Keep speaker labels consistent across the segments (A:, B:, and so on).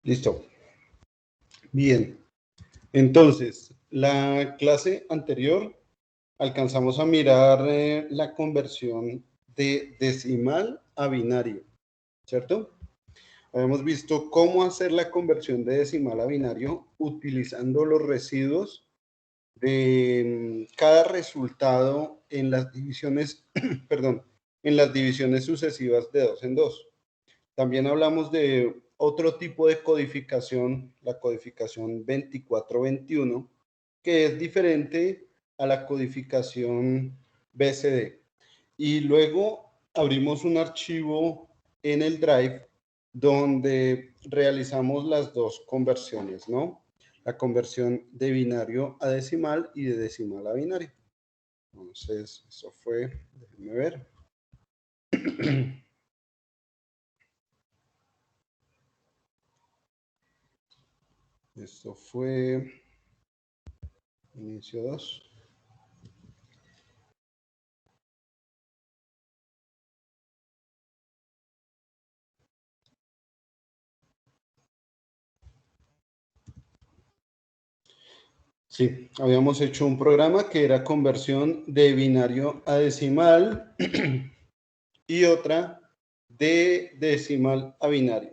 A: Listo. Bien. Entonces, la clase anterior alcanzamos a mirar la conversión de decimal a binario, ¿cierto? Habíamos visto cómo hacer la conversión de decimal a binario utilizando los residuos de cada resultado en las divisiones, perdón, en las divisiones sucesivas de 2 en 2. También hablamos de otro tipo de codificación, la codificación 2421, que es diferente a la codificación BCD. Y luego abrimos un archivo en el Drive donde realizamos las dos conversiones, ¿no? La conversión de binario a decimal y de decimal a binario. Entonces, eso fue, déjenme ver. Esto fue inicio 2. Sí, habíamos hecho un programa que era conversión de binario a decimal y otra de decimal a binario.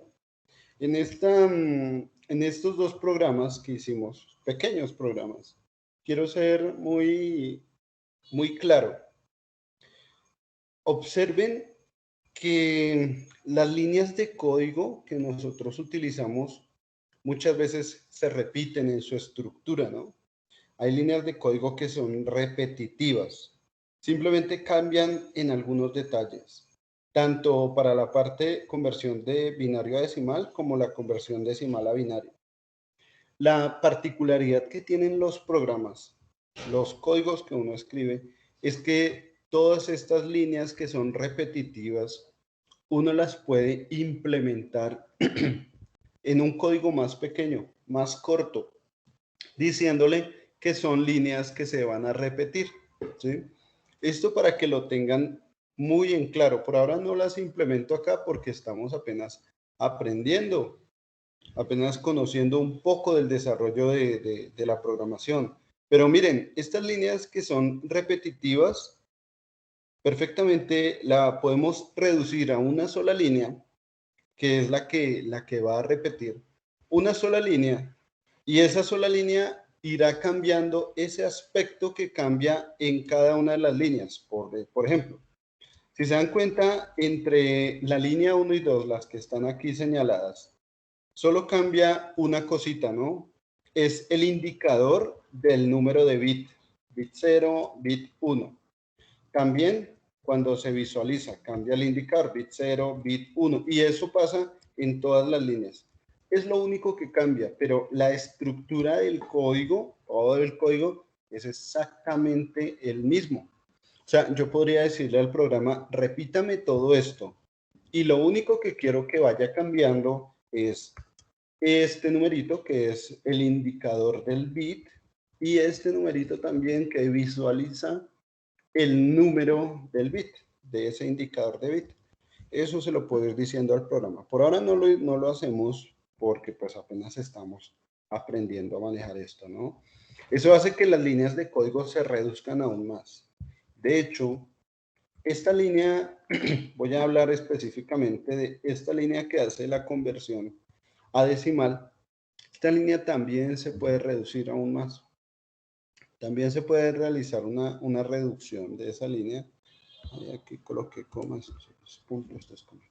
A: En estos dos programas que hicimos, pequeños programas, quiero ser muy claro. Observen que las líneas de código que nosotros utilizamos muchas veces se repiten en su estructura, ¿no? Hay líneas de código que son repetitivas, simplemente cambian en algunos detalles, tanto para la parte conversión de binario a decimal como la conversión decimal a binario. La particularidad que tienen los programas, los códigos que uno escribe, es que todas estas líneas que son repetitivas, uno las puede implementar en un código más pequeño, más corto, diciéndole que son líneas que se van a repetir, ¿sí? Esto para que lo tengan muy en claro. Por ahora no las implemento acá porque estamos apenas aprendiendo, apenas conociendo un poco del desarrollo de la programación. Pero miren, estas líneas que son repetitivas, perfectamente la podemos reducir a una sola línea, que es la que va a repetir una sola línea, y esa sola línea irá cambiando ese aspecto que cambia en cada una de las líneas. Por ejemplo, si se dan cuenta, entre la línea 1 y 2, las que están aquí señaladas, solo cambia una cosita, ¿no? Es el indicador del número de bit 0, bit 1. También cuando se visualiza, cambia el indicador, bit 0, bit 1, y eso pasa en todas las líneas. Es lo único que cambia, pero la estructura del código, todo el código, es exactamente el mismo. O sea, yo podría decirle al programa, repítame todo esto, y lo único que quiero que vaya cambiando es este numerito que es el indicador del bit, y este numerito también que visualiza el número del bit, de ese indicador de bit. Eso se lo puedo ir diciendo al programa. Por ahora no lo hacemos porque pues apenas estamos aprendiendo a manejar esto, ¿no? Eso hace que las líneas de código se reduzcan aún más. De hecho, esta línea, voy a hablar específicamente de esta línea que hace la conversión a decimal. Esta línea también se puede reducir aún más. También se puede realizar una reducción de esa línea. Aquí coloqué comas, puntos, comas.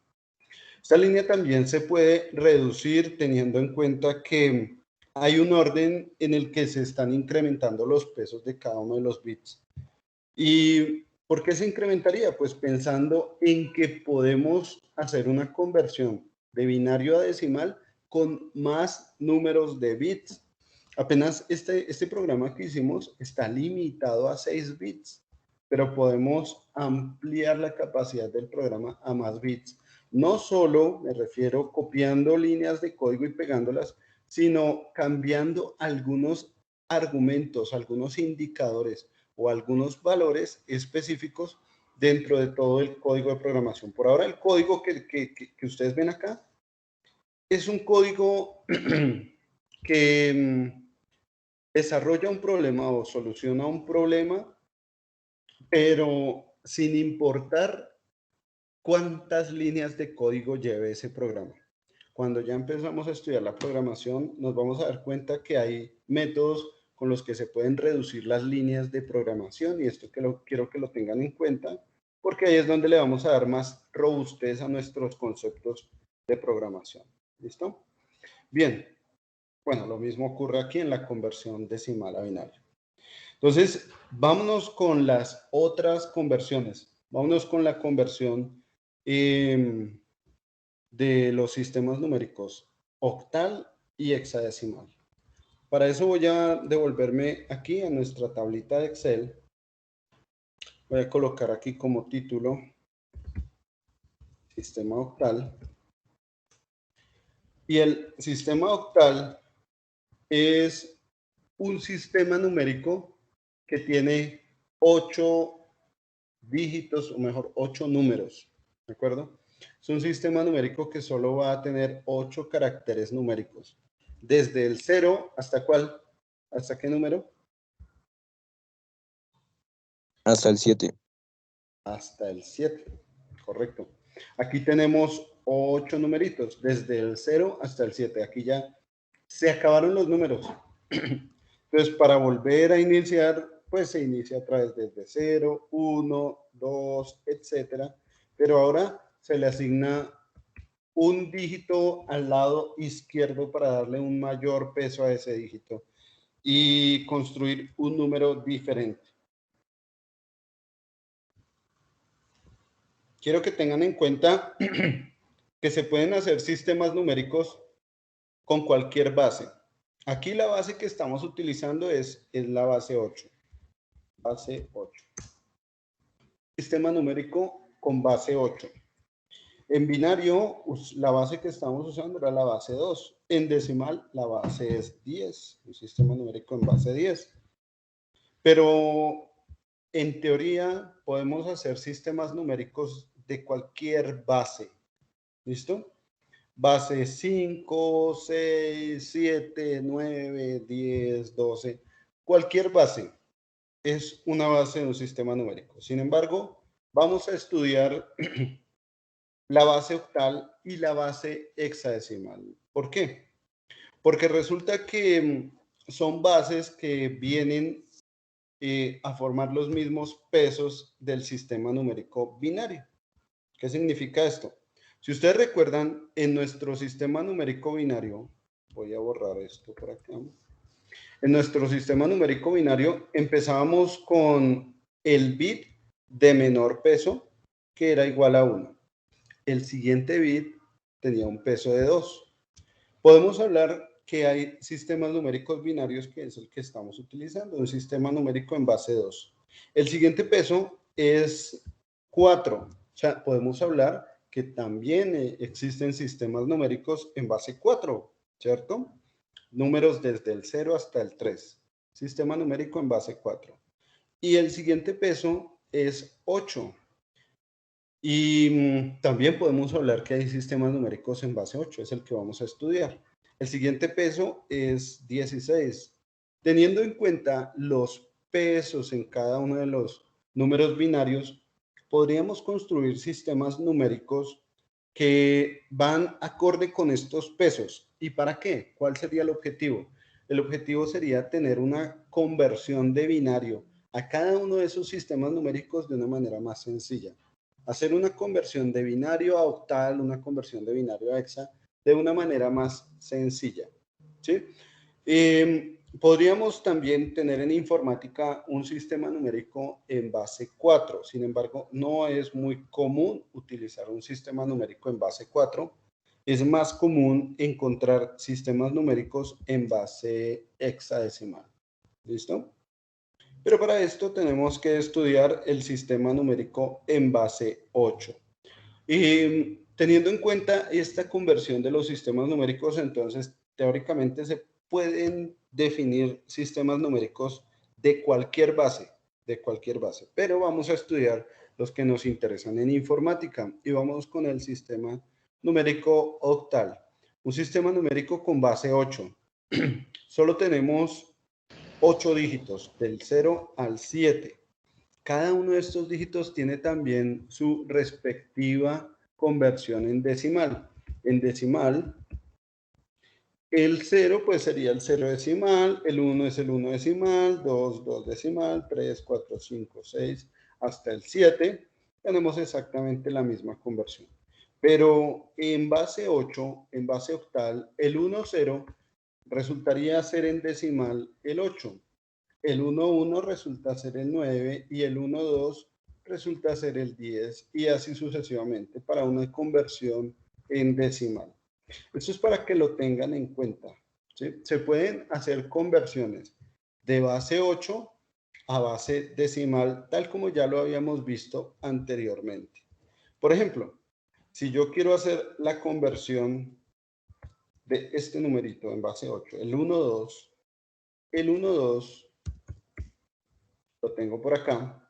A: Esta línea también se puede reducir teniendo en cuenta que hay un orden en el que se están incrementando los pesos de cada uno de los bits. ¿Y por qué se incrementaría? Pues pensando en que podemos hacer una conversión de binario a decimal con más números de bits. Apenas este programa que hicimos está limitado a 6 bits, pero podemos ampliar la capacidad del programa a más bits. No solo me refiero copiando líneas de código y pegándolas, sino cambiando algunos argumentos, algunos indicadores o algunos valores específicos dentro de todo el código de programación. Por ahora el código que ustedes ven acá es un código que desarrolla un problema o soluciona un problema, pero sin importar cuántas líneas de código lleve ese programa. Cuando ya empezamos a estudiar la programación, nos vamos a dar cuenta que hay métodos con los que se pueden reducir las líneas de programación, y esto quiero que lo tengan en cuenta, porque ahí es donde le vamos a dar más robustez a nuestros conceptos de programación. ¿Listo? Bien, bueno, lo mismo ocurre aquí en la conversión decimal a binario. Entonces, vámonos con las otras conversiones. Vámonos con la conversión de los sistemas numéricos octal y hexadecimal. Para eso voy a devolverme aquí a nuestra tablita de Excel. Voy a colocar aquí como título sistema octal. Y el sistema octal es un sistema numérico que tiene 8 dígitos, o mejor, 8 números, ¿de acuerdo? Es un sistema numérico que solo va a tener 8 caracteres numéricos. Desde el 0 hasta ¿cuál? ¿Hasta qué número?
B: Hasta el 7.
A: Hasta el 7, correcto. Aquí tenemos 8 numeritos, desde el 0 hasta el 7. Aquí ya se acabaron los números. Entonces, para volver a iniciar, pues se inicia a través desde 0, 1, 2, etcétera. Pero ahora se le asigna un dígito al lado izquierdo para darle un mayor peso a ese dígito y construir un número diferente. Quiero que tengan en cuenta que se pueden hacer sistemas numéricos con cualquier base. Aquí la base que estamos utilizando es la base 8. Base 8. Sistema numérico con base 8. En binario, la base que estamos usando era la base 2. En decimal, la base es 10. Un sistema numérico en base 10. Pero en teoría podemos hacer sistemas numéricos de cualquier base. ¿Listo? Base 5, 6, 7, 9, 10, 12. Cualquier base es una base de un sistema numérico. Sin embargo, vamos a estudiar la base octal y la base hexadecimal. ¿Por qué? Porque resulta que son bases que vienen a formar los mismos pesos del sistema numérico binario. ¿Qué significa esto? Si ustedes recuerdan, en nuestro sistema numérico binario, voy a borrar esto por acá. En nuestro sistema numérico binario empezábamos con el bit de menor peso, que era igual a 1. El siguiente bit tenía un peso de 2. Podemos hablar que hay sistemas numéricos binarios, que es el que estamos utilizando, un sistema numérico en base 2. El siguiente peso es 4. O sea, podemos hablar que también existen sistemas numéricos en base 4, ¿cierto? Números desde el 0 hasta el 3. Sistema numérico en base 4. Y el siguiente peso es 8. Y también podemos hablar que hay sistemas numéricos en base 8, es el que vamos a estudiar. El siguiente peso es 16. Teniendo en cuenta los pesos en cada uno de los números binarios, podríamos construir sistemas numéricos que van acorde con estos pesos. ¿Y para qué? ¿Cuál sería el objetivo? El objetivo sería tener una conversión de binario a cada uno de esos sistemas numéricos de una manera más sencilla. Hacer una conversión de binario a octal, una conversión de binario a hexa, de una manera más sencilla. ¿Sí? Podríamos también tener en informática un sistema numérico en base 4. Sin embargo, no es muy común utilizar un sistema numérico en base 4. Es más común encontrar sistemas numéricos en base hexadecimal. ¿Listo? Pero para esto tenemos que estudiar el sistema numérico en base 8. Y teniendo en cuenta esta conversión de los sistemas numéricos, entonces teóricamente se pueden definir sistemas numéricos de cualquier base, pero vamos a estudiar los que nos interesan en informática y vamos con el sistema numérico octal. un sistema numérico con base 8. Solo tenemos 8 dígitos, del 0 al 7. Cada uno de estos dígitos tiene también su respectiva conversión en decimal. En decimal, el 0 pues sería el 0 decimal, el 1 es el 1 decimal, 2, 2 decimal, 3, 4, 5, 6, hasta el 7. Tenemos exactamente la misma conversión. Pero en base 8, en base octal, el 1, 0 resultaría ser en decimal el 8. El 1, 1 resulta ser el 9 y el 1, 2 resulta ser el 10 y así sucesivamente para una conversión en decimal. Esto es para que lo tengan en cuenta, ¿sí? Se pueden hacer conversiones de base 8 a base decimal, tal como ya lo habíamos visto anteriormente. Por ejemplo, si yo quiero hacer la conversión de este numerito en base 8, el 1, 2, el 1, 2, lo tengo por acá.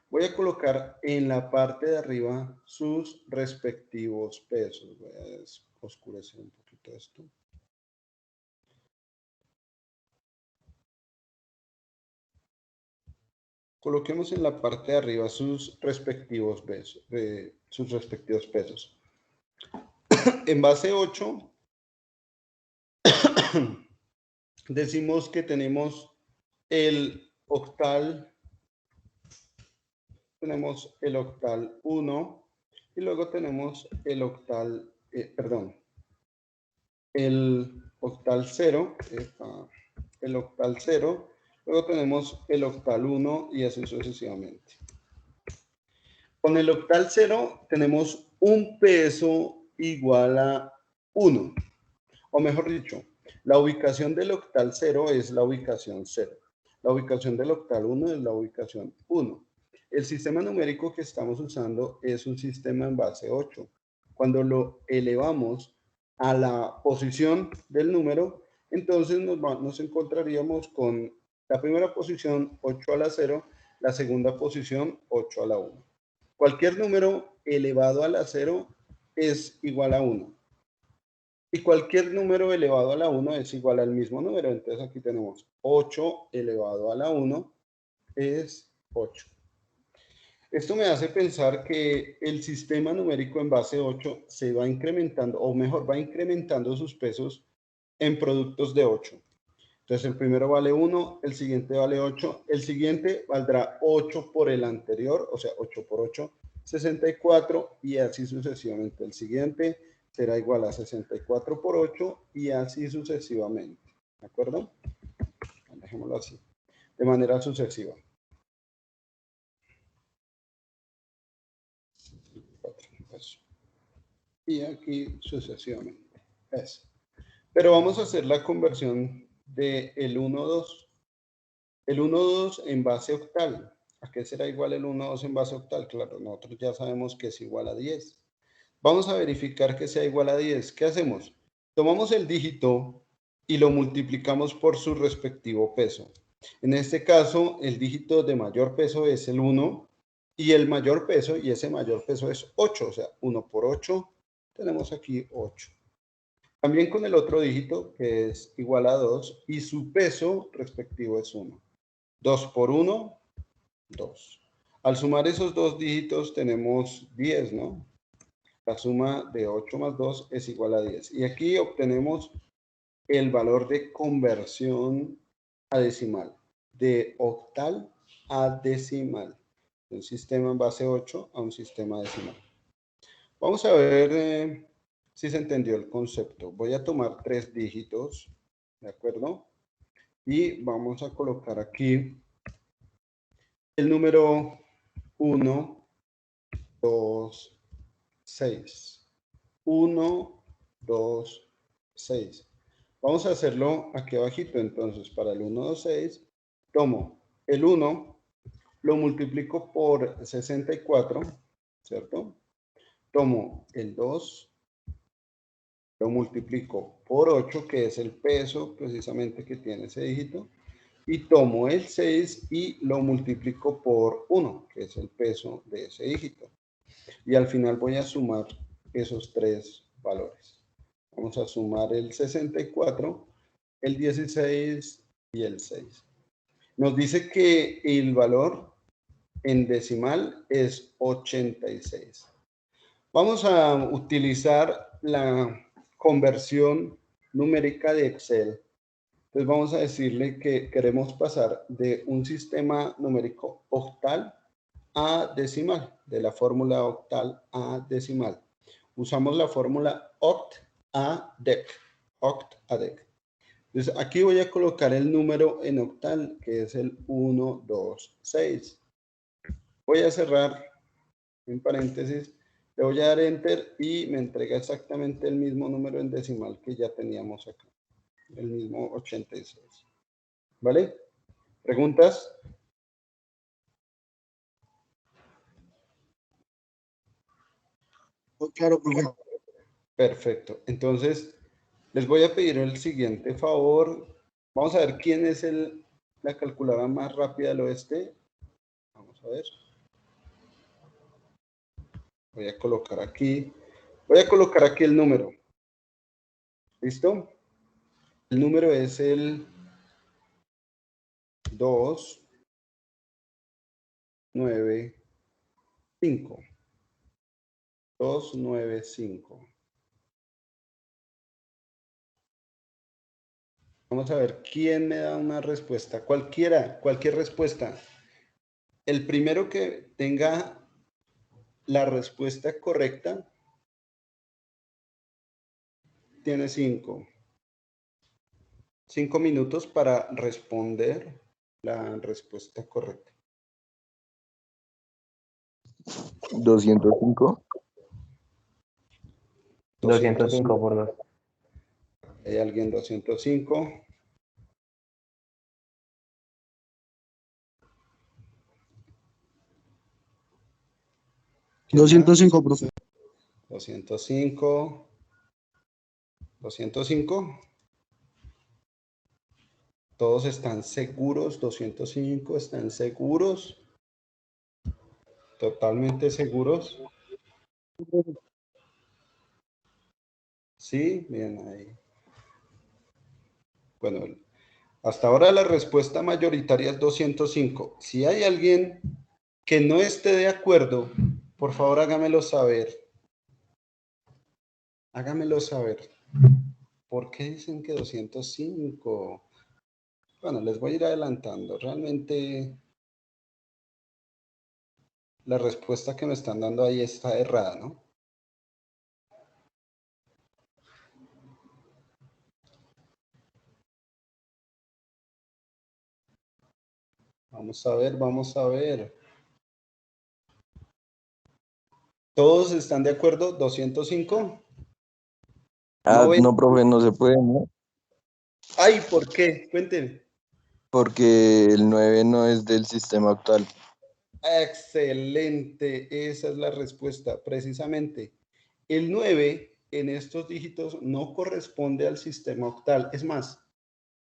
A: Voy a colocar en la parte de arriba sus respectivos pesos. Voy a oscurecer un poquito esto. Coloquemos en la parte de arriba sus respectivos pesos. En base 8, decimos que tenemos el octal 1 y luego tenemos el octal, el octal 0, luego tenemos el octal 1 y así sucesivamente. Con el octal 0 tenemos un peso igual a 1, o mejor dicho, la ubicación del octal 0 es la ubicación 0. La ubicación del octal 1 es la ubicación 1. El sistema numérico que estamos usando es un sistema en base 8. Cuando lo elevamos a la posición del número, entonces nos encontraríamos con la primera posición 8 a la 0, la segunda posición 8 a la 1. Cualquier número elevado a la 0 es igual a 1. Y cualquier número elevado a la 1 es igual al mismo número. Entonces aquí tenemos 8 elevado a la 1 es 8. Esto me hace pensar que el sistema numérico en base 8 se va incrementando, o mejor, va incrementando sus pesos en productos de 8. Entonces el primero vale 1, el siguiente vale 8, el siguiente valdrá 8 por el anterior, o sea, 8 por 8, 64 y así sucesivamente. El siguiente será igual a 64 por 8 y así sucesivamente. ¿De acuerdo? Dejémoslo así, de manera sucesiva. Y aquí sucesivamente. Eso. Pero vamos a hacer la conversión del 1-2. El 1-2 en base octal. ¿A qué será igual el 1-2 en base octal? Claro, nosotros ya sabemos que es igual a 10. Vamos a verificar que sea igual a 10. ¿Qué hacemos? Tomamos el dígito y lo multiplicamos por su respectivo peso. En este caso, el dígito de mayor peso es el 1 y el mayor peso, y ese mayor peso es 8. O sea, 1 por 8, tenemos aquí 8. También con el otro dígito, que es igual a 2, y su peso respectivo es 1. 2 por 1, 2. Al sumar esos dos dígitos tenemos 10, ¿no? La suma de 8 más 2 es igual a 10. Y aquí obtenemos el valor de conversión a decimal, de octal a decimal. Un sistema en base 8 a un sistema decimal. Vamos a ver si se entendió el concepto. Voy a tomar 3 dígitos, ¿de acuerdo? Y vamos a colocar aquí el número 1, 2, 6. 1, 2, 6. Vamos a hacerlo aquí abajito. Entonces, para el 1, 2, 6, tomo el 1, lo multiplico por 64, ¿cierto? Tomo el 2, lo multiplico por 8, que es el peso precisamente que tiene ese dígito, y tomo el 6 y lo multiplico por 1, que es el peso de ese dígito. Y al final voy a sumar esos tres valores. Vamos a sumar el 64, el 16 y el 6. Nos dice que el valor en decimal es 86. Vamos a utilizar la conversión numérica de Excel. Entonces vamos a decirle que queremos pasar de un sistema numérico octal a decimal, de la fórmula octal a decimal. Usamos la fórmula oct-a-dec. Oct-a-dec. Entonces aquí voy a colocar el número en octal, que es el 1, 2, 6. Voy a cerrar en paréntesis, le voy a dar enter y me entrega exactamente el mismo número en decimal que ya teníamos acá, el mismo 86. ¿Vale? ¿Preguntas?
C: Claro, profe.
A: Perfecto. Entonces, les voy a pedir el siguiente favor. Vamos a ver quién es la calculadora más rápida del oeste. Vamos a ver. Voy a colocar aquí el número. ¿Listo? El número es el 295. 295. Vamos a ver quién me da una respuesta. Cualquier respuesta. El primero que tenga la respuesta correcta tiene 5 minutos para responder la respuesta correcta.
B: 205.
D: 205 por 2.
A: ¿Hay alguien 205? ¿Quién
C: 205,
A: más?
C: profe.
A: 205. 205. ¿Todos están seguros? 205, ¿están seguros? ¿Totalmente seguros? Sí, bien ahí. Bueno, hasta ahora la respuesta mayoritaria es 205. Si hay alguien que no esté de acuerdo, por favor hágamelo saber. Hágamelo saber. ¿Por qué dicen que 205? Bueno, les voy a ir adelantando. Realmente la respuesta que me están dando ahí está errada, ¿no? Vamos a ver, vamos a ver. ¿Todos están de acuerdo? 205.
B: No, profe, no se puede, ¿no?
A: Ay, ¿por qué? Cuéntenme.
B: Porque el 9 no es del sistema octal.
A: Excelente, esa es la respuesta, precisamente. El 9 en estos dígitos no corresponde al sistema octal. Es más,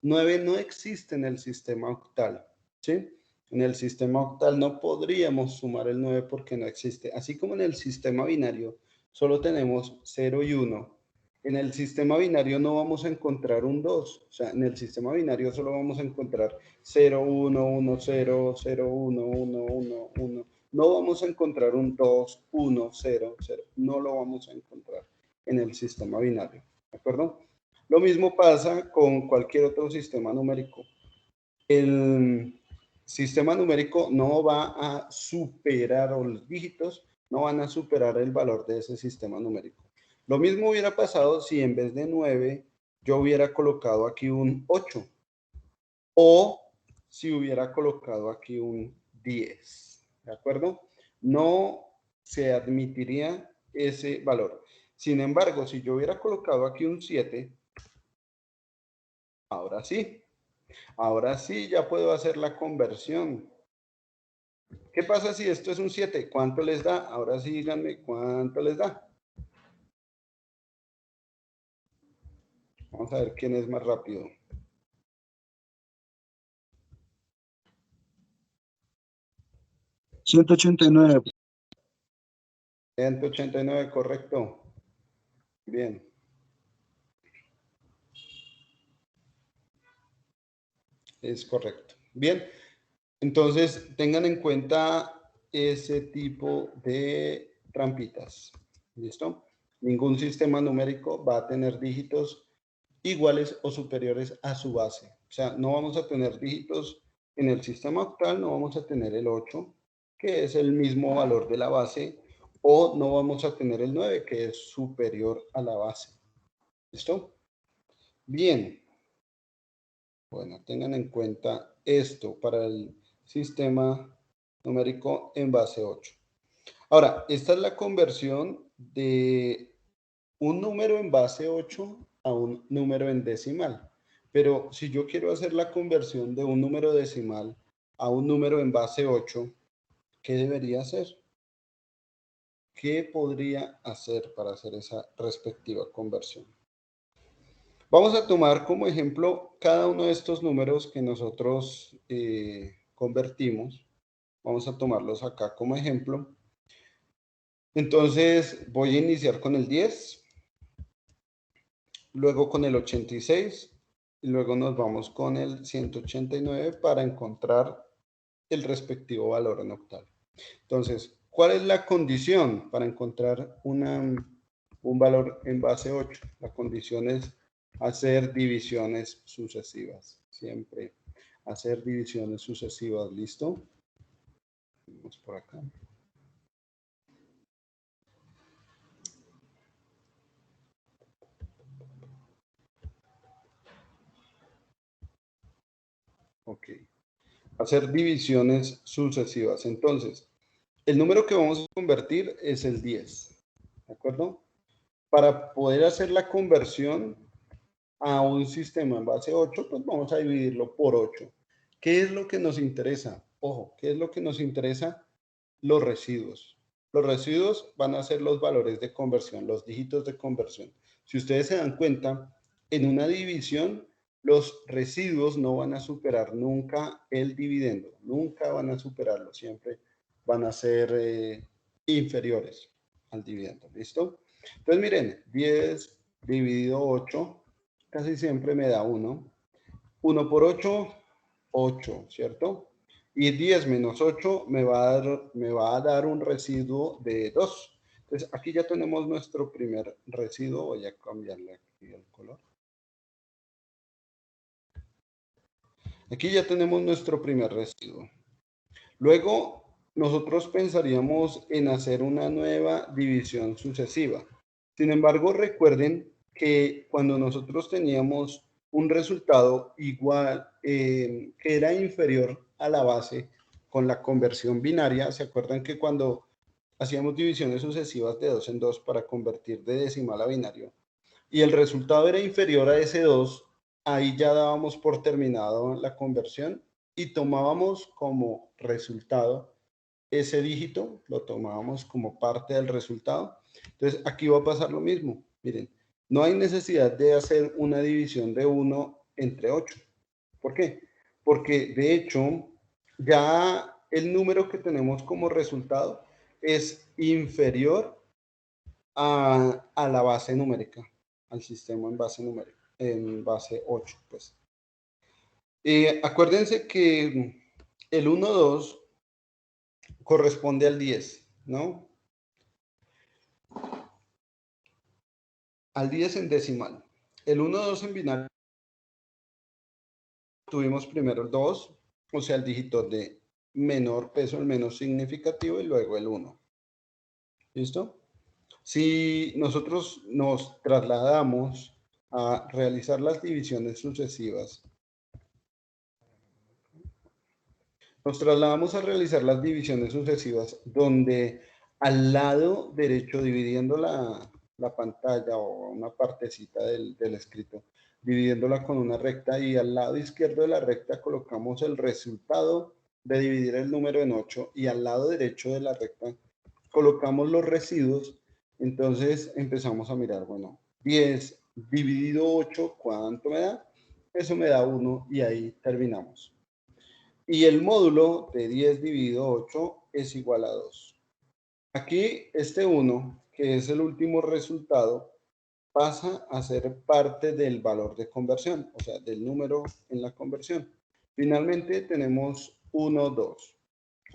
A: 9 no existe en el sistema octal, ¿sí? En el sistema octal no podríamos sumar el 9 porque no existe. Así como en el sistema binario solo tenemos 0 y 1. En el sistema binario no vamos a encontrar un 2. O sea, en el sistema binario solo vamos a encontrar 0, 1, 1, 0, 0, 1, 1, 1, 1. No vamos a encontrar un 2, 1, 0, 0. No lo vamos a encontrar en el sistema binario. ¿De acuerdo? Lo mismo pasa con cualquier otro sistema numérico. El sistema numérico no va a superar, o los dígitos no van a superar el valor de ese sistema numérico. Lo mismo hubiera pasado si en vez de 9 yo hubiera colocado aquí un 8 o si hubiera colocado aquí un 10. ¿De acuerdo? No se admitiría ese valor. Sin embargo, si yo hubiera colocado aquí un 7, ahora sí, ya puedo hacer la conversión. ¿Qué pasa si esto es un 7? ¿Cuánto les da? Ahora sí, díganme cuánto les da. Vamos a ver quién es más rápido.
C: $189.
A: 189, correcto. Bien. Es correcto. Bien, entonces tengan en cuenta ese tipo de trampitas. ¿Listo? Ningún sistema numérico va a tener dígitos iguales o superiores a su base. O sea, no vamos a tener dígitos en el sistema octal, no vamos a tener el 8, que es el mismo valor de la base, o no vamos a tener el 9, que es superior a la base. ¿Listo? Bien. Bueno, tengan en cuenta esto para el sistema numérico en base 8. Ahora, esta es la conversión de un número en base 8 a un número en decimal. Pero si yo quiero hacer la conversión de un número decimal a un número en base 8, ¿qué debería hacer? ¿Qué podría hacer para hacer esa respectiva conversión? Vamos a tomar como ejemplo cada uno de estos números que nosotros convertimos. Vamos a tomarlos acá como ejemplo. Entonces voy a iniciar con el 10, luego con el 86 y luego nos vamos con el 189 para encontrar el respectivo valor en octal. Entonces, ¿cuál es la condición para encontrar un valor en base 8? La condición es hacer divisiones sucesivas. Siempre hacer divisiones sucesivas. ¿Listo? Vamos por acá. Ok. Hacer divisiones sucesivas. Entonces, el número que vamos a convertir es el 10. ¿De acuerdo? Para poder hacer la conversión a un sistema en base 8, pues vamos a dividirlo por 8. ¿Qué es lo que nos interesa? Ojo, ¿qué es lo que nos interesa? Los residuos. Los residuos van a ser los valores de conversión, los dígitos de conversión. Si ustedes se dan cuenta, en una división, los residuos no van a superar nunca el dividendo, nunca van a superarlo, siempre van a ser inferiores al dividendo. ¿Listo? Entonces miren, 10 dividido 8 casi siempre me da 1. 1 por 8, 8, ¿cierto? Y 10 menos 8 me va a dar un residuo de 2. Entonces, aquí ya tenemos nuestro primer residuo. Voy a cambiarle aquí el color. Aquí ya tenemos nuestro primer residuo. Luego, nosotros pensaríamos en hacer una nueva división sucesiva. Sin embargo, recuerden que cuando nosotros teníamos un resultado igual, que era inferior a la base con la conversión binaria, ¿se acuerdan que cuando hacíamos divisiones sucesivas de 2 en 2 para convertir de decimal a binario y el resultado era inferior a ese 2, ahí ya dábamos por terminado la conversión y tomábamos como resultado ese dígito, lo tomábamos como parte del resultado. Entonces, aquí va a pasar lo mismo. Miren, no hay necesidad de hacer una división de 1 entre 8. ¿Por qué? Porque, de hecho, ya el número que tenemos como resultado es inferior a la base numérica, al sistema en base 8, pues. Acuérdense que el 1, 2 corresponde al 10, ¿no? Al 10 en decimal. El 1, 2 en binario tuvimos primero el 2, o sea, el dígito de menor peso, el menos significativo, y luego el 1. ¿Listo? Si nosotros nos trasladamos a realizar las divisiones sucesivas, nos trasladamos a realizar las divisiones sucesivas donde al lado derecho, dividiendo la pantalla o una partecita del escrito, dividiéndola con una recta, y al lado izquierdo de la recta colocamos el resultado de dividir el número en 8 y al lado derecho de la recta colocamos los residuos. Entonces empezamos a mirar, bueno, 10 dividido 8, ¿cuánto me da? Eso me da 1 y ahí terminamos. Y el módulo de 10 dividido 8 es igual a 2. Aquí este 1, que es el último resultado, pasa a ser parte del valor de conversión, o sea, del número en la conversión. Finalmente tenemos 1, 2.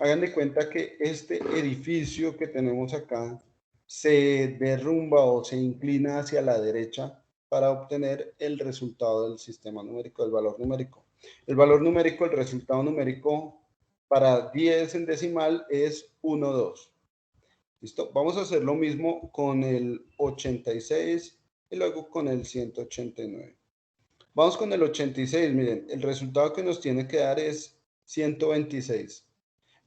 A: Hagan de cuenta que este edificio que tenemos acá se derrumba o se inclina hacia la derecha para obtener el resultado del sistema numérico, el valor numérico. El valor numérico, el resultado numérico para 10 en decimal es 1, 2. ¿Listo? Vamos a hacer lo mismo con el 86 y luego con el 189. Vamos con el 86, miren, el resultado que nos tiene que dar es 126.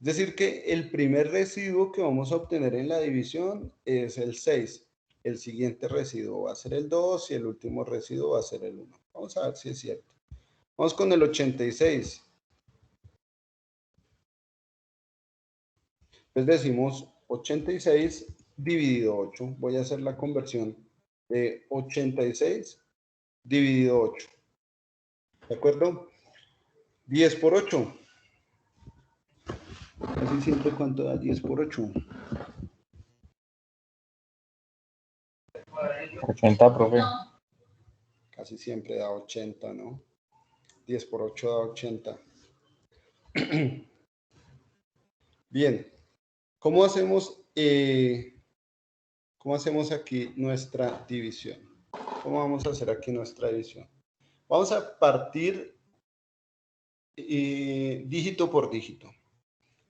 A: Es decir que el primer residuo que vamos a obtener en la división es el 6. El siguiente residuo va a ser el 2 y el último residuo va a ser el 1. Vamos a ver si es cierto. Vamos con el 86. Pues decimos 86 dividido 8. Voy a hacer la conversión de 86 dividido 8. ¿De acuerdo? 10 por 8. Casi siempre cuánto da 10 por 8.
D: 80, profe.
A: Casi siempre da 80, ¿no? 10 por 8 da 80. Bien. ¿Cómo hacemos aquí nuestra división? ¿Cómo vamos a hacer aquí nuestra división? Vamos a partir dígito por dígito.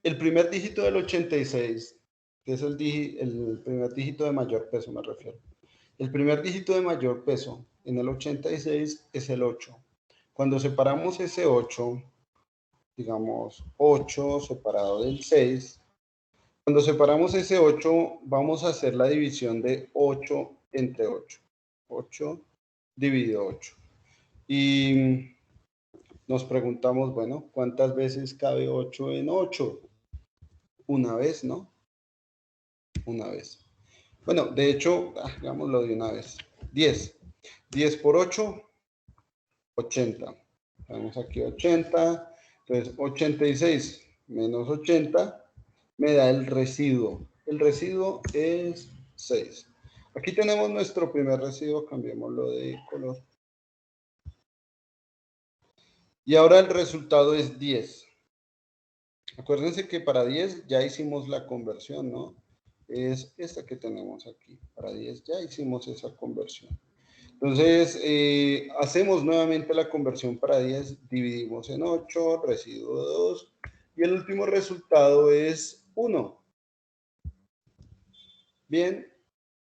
A: El primer dígito del 86, que es el primer dígito de mayor peso, me refiero. El primer dígito de mayor peso en el 86 es el 8. Cuando separamos ese 8, digamos 8 separado del 6, cuando separamos ese 8, vamos a hacer la división de 8 entre 8. 8 dividido 8. Y nos preguntamos, bueno, ¿cuántas veces cabe 8 en 8? Una vez, ¿no? Una vez. Bueno, de hecho, hagámoslo de una vez. 10. 10 por 8, 80. Tenemos aquí 80. Entonces, 86 menos 80 me da el residuo. El residuo es 6. Aquí tenemos nuestro primer residuo, cambiémoslo de color. Y ahora el resultado es 10. Acuérdense que para 10 ya hicimos la conversión, ¿no? Es esta que tenemos aquí. Para 10 ya hicimos esa conversión. Entonces, hacemos nuevamente la conversión para 10, dividimos en 8, residuo 2, y el último resultado es 1. Bien,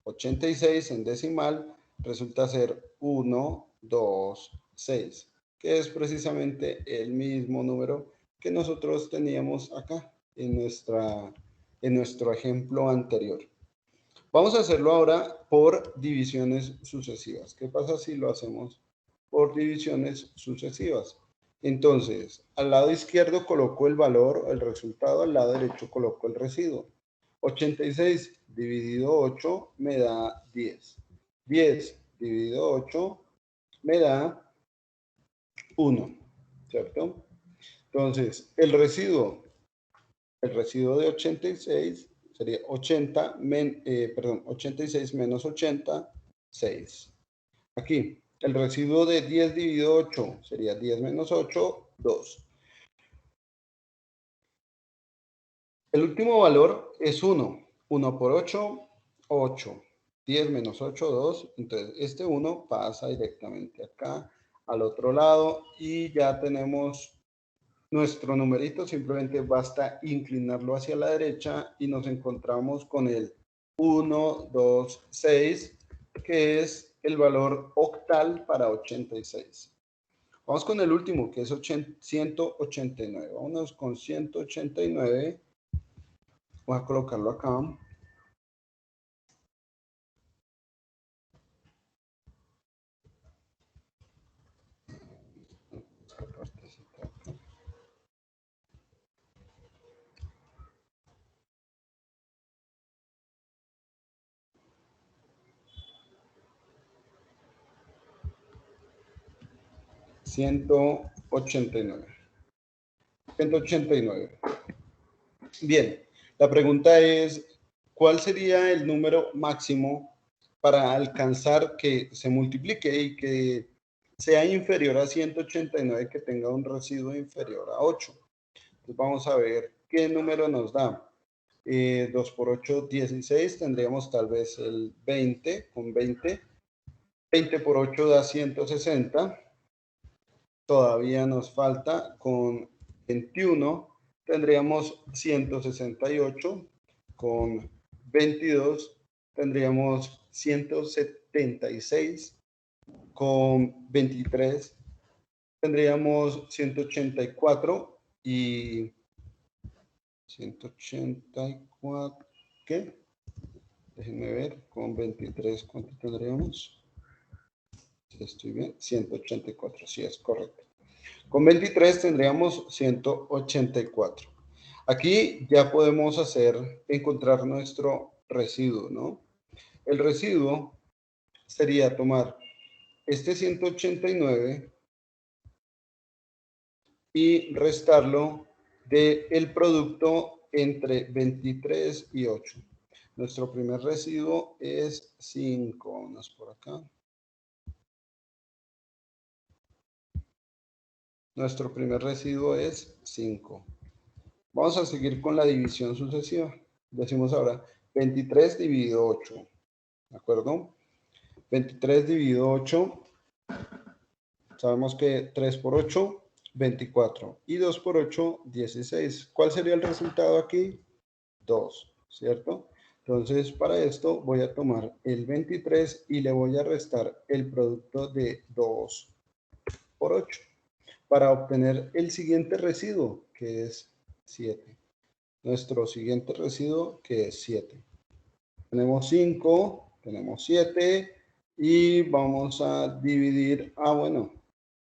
A: 86 en decimal resulta ser 1, 2, 6, que es precisamente el mismo número que nosotros teníamos acá en nuestro ejemplo anterior. Vamos a hacerlo ahora por divisiones sucesivas. ¿Qué pasa si lo hacemos por divisiones sucesivas? Entonces, al lado izquierdo coloco el valor, el resultado, al lado derecho coloco el residuo. 86 dividido 8 me da 10. 10 dividido 8 me da 1, ¿cierto? Entonces, el residuo de 86 sería 86 menos 80, 6. Aquí, el residuo de 10 dividido 8 sería 10 menos 8, 2. El último valor es 1. 1 por 8, 8. 10 menos 8, 2. Entonces, este 1 pasa directamente acá al otro lado y ya tenemos nuestro numerito. Simplemente basta inclinarlo hacia la derecha y nos encontramos con el 1, 2, 6, que es el valor octal para 86. Vamos con el último, que es 189. Vámonos con 189. Voy a colocarlo acá. Ciento ochenta y nueve. Bien, la pregunta es, ¿cuál sería el número máximo para alcanzar que se multiplique y que sea inferior a 189, que tenga un residuo inferior a 8. Entonces vamos a ver qué número nos da. 2 por 8, 16, tendríamos tal vez el 20, con 20. 20 por 8 da 160. Todavía nos falta con 21, tendríamos 168, con 22 tendríamos 176, con 23 tendríamos 184 y 184, ¿qué? Déjenme ver, con 23, ¿cuánto tendríamos? Si estoy bien, 184, sí es correcto. Con 23 tendríamos 184. Aquí ya podemos encontrar nuestro residuo, ¿no? El residuo sería tomar este 189 y restarlo del producto entre 23 y 8. Nuestro primer residuo es 5. Vamos por acá. Nuestro primer residuo es 5. Vamos a seguir con la división sucesiva. Decimos ahora 23 dividido 8. ¿De acuerdo? 23 dividido 8. Sabemos que 3 por 8, 24. Y 2 por 8, 16. ¿Cuál sería el resultado aquí? 2, ¿cierto? Entonces, para esto voy a tomar el 23 y le voy a restar el producto de 2 por 8 para obtener el siguiente residuo, que es 7. Nuestro siguiente residuo, que es 7. Tenemos 5, tenemos 7 y vamos a dividir. Bueno,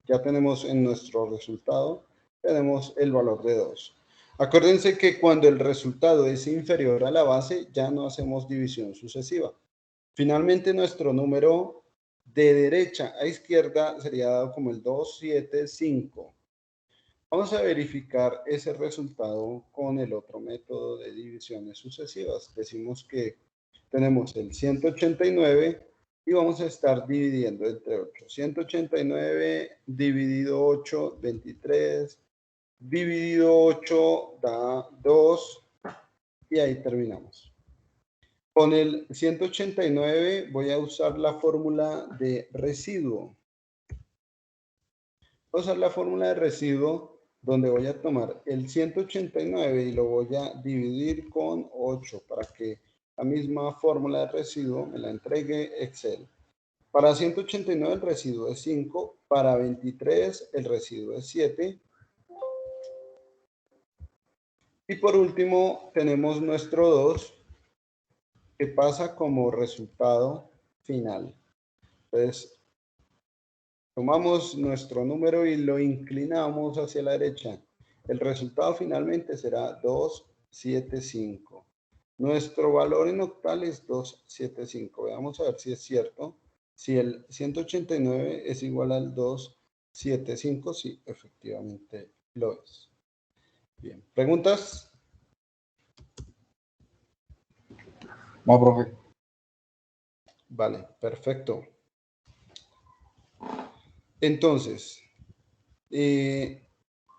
A: ya tenemos en nuestro resultado, tenemos el valor de 2. Acuérdense que cuando el resultado es inferior a la base, ya no hacemos división sucesiva. Finalmente, nuestro número de derecha a izquierda sería dado como el 275. Vamos a verificar ese resultado con el otro método de divisiones sucesivas. Decimos que tenemos el 189 y vamos a estar dividiendo entre 8. 189 dividido 8, 23. Dividido 8 da 2 y ahí terminamos. Con el 189 voy a usar la fórmula de residuo. Voy a usar la fórmula de residuo donde voy a tomar el 189 y lo voy a dividir con 8 para que la misma fórmula de residuo me la entregue Excel. Para 189 el residuo es 5, para 23 el residuo es 7. Y por último tenemos nuestro 2 que pasa como resultado final. Entonces, tomamos nuestro número y lo inclinamos hacia la derecha. El resultado finalmente será 275. Nuestro valor en octal es 275. Veamos a ver si es cierto. Si el 189 es igual al 275, sí, efectivamente lo es. Bien, ¿preguntas?
C: No, profe.
A: Vale, perfecto. Entonces,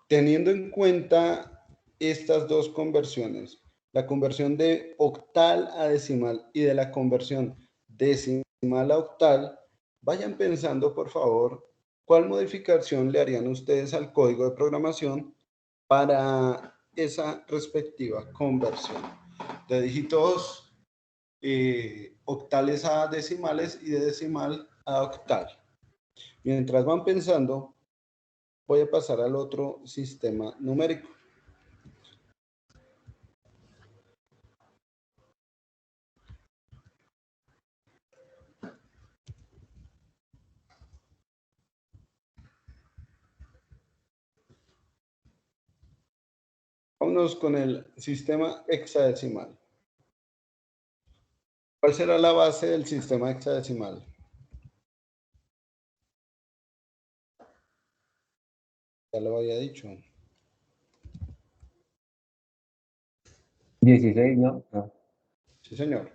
A: teniendo en cuenta estas dos conversiones, la conversión de octal a decimal y de la conversión decimal a octal, vayan pensando, por favor, cuál modificación le harían ustedes al código de programación para esa respectiva conversión de dígitos octales a decimales y de decimal a octal. Mientras van pensando, voy a pasar al otro sistema numérico. Vámonos con el sistema hexadecimal. ¿Cuál será la base del sistema hexadecimal? Ya lo había dicho.
D: 16, ¿no? No.
A: Sí, señor.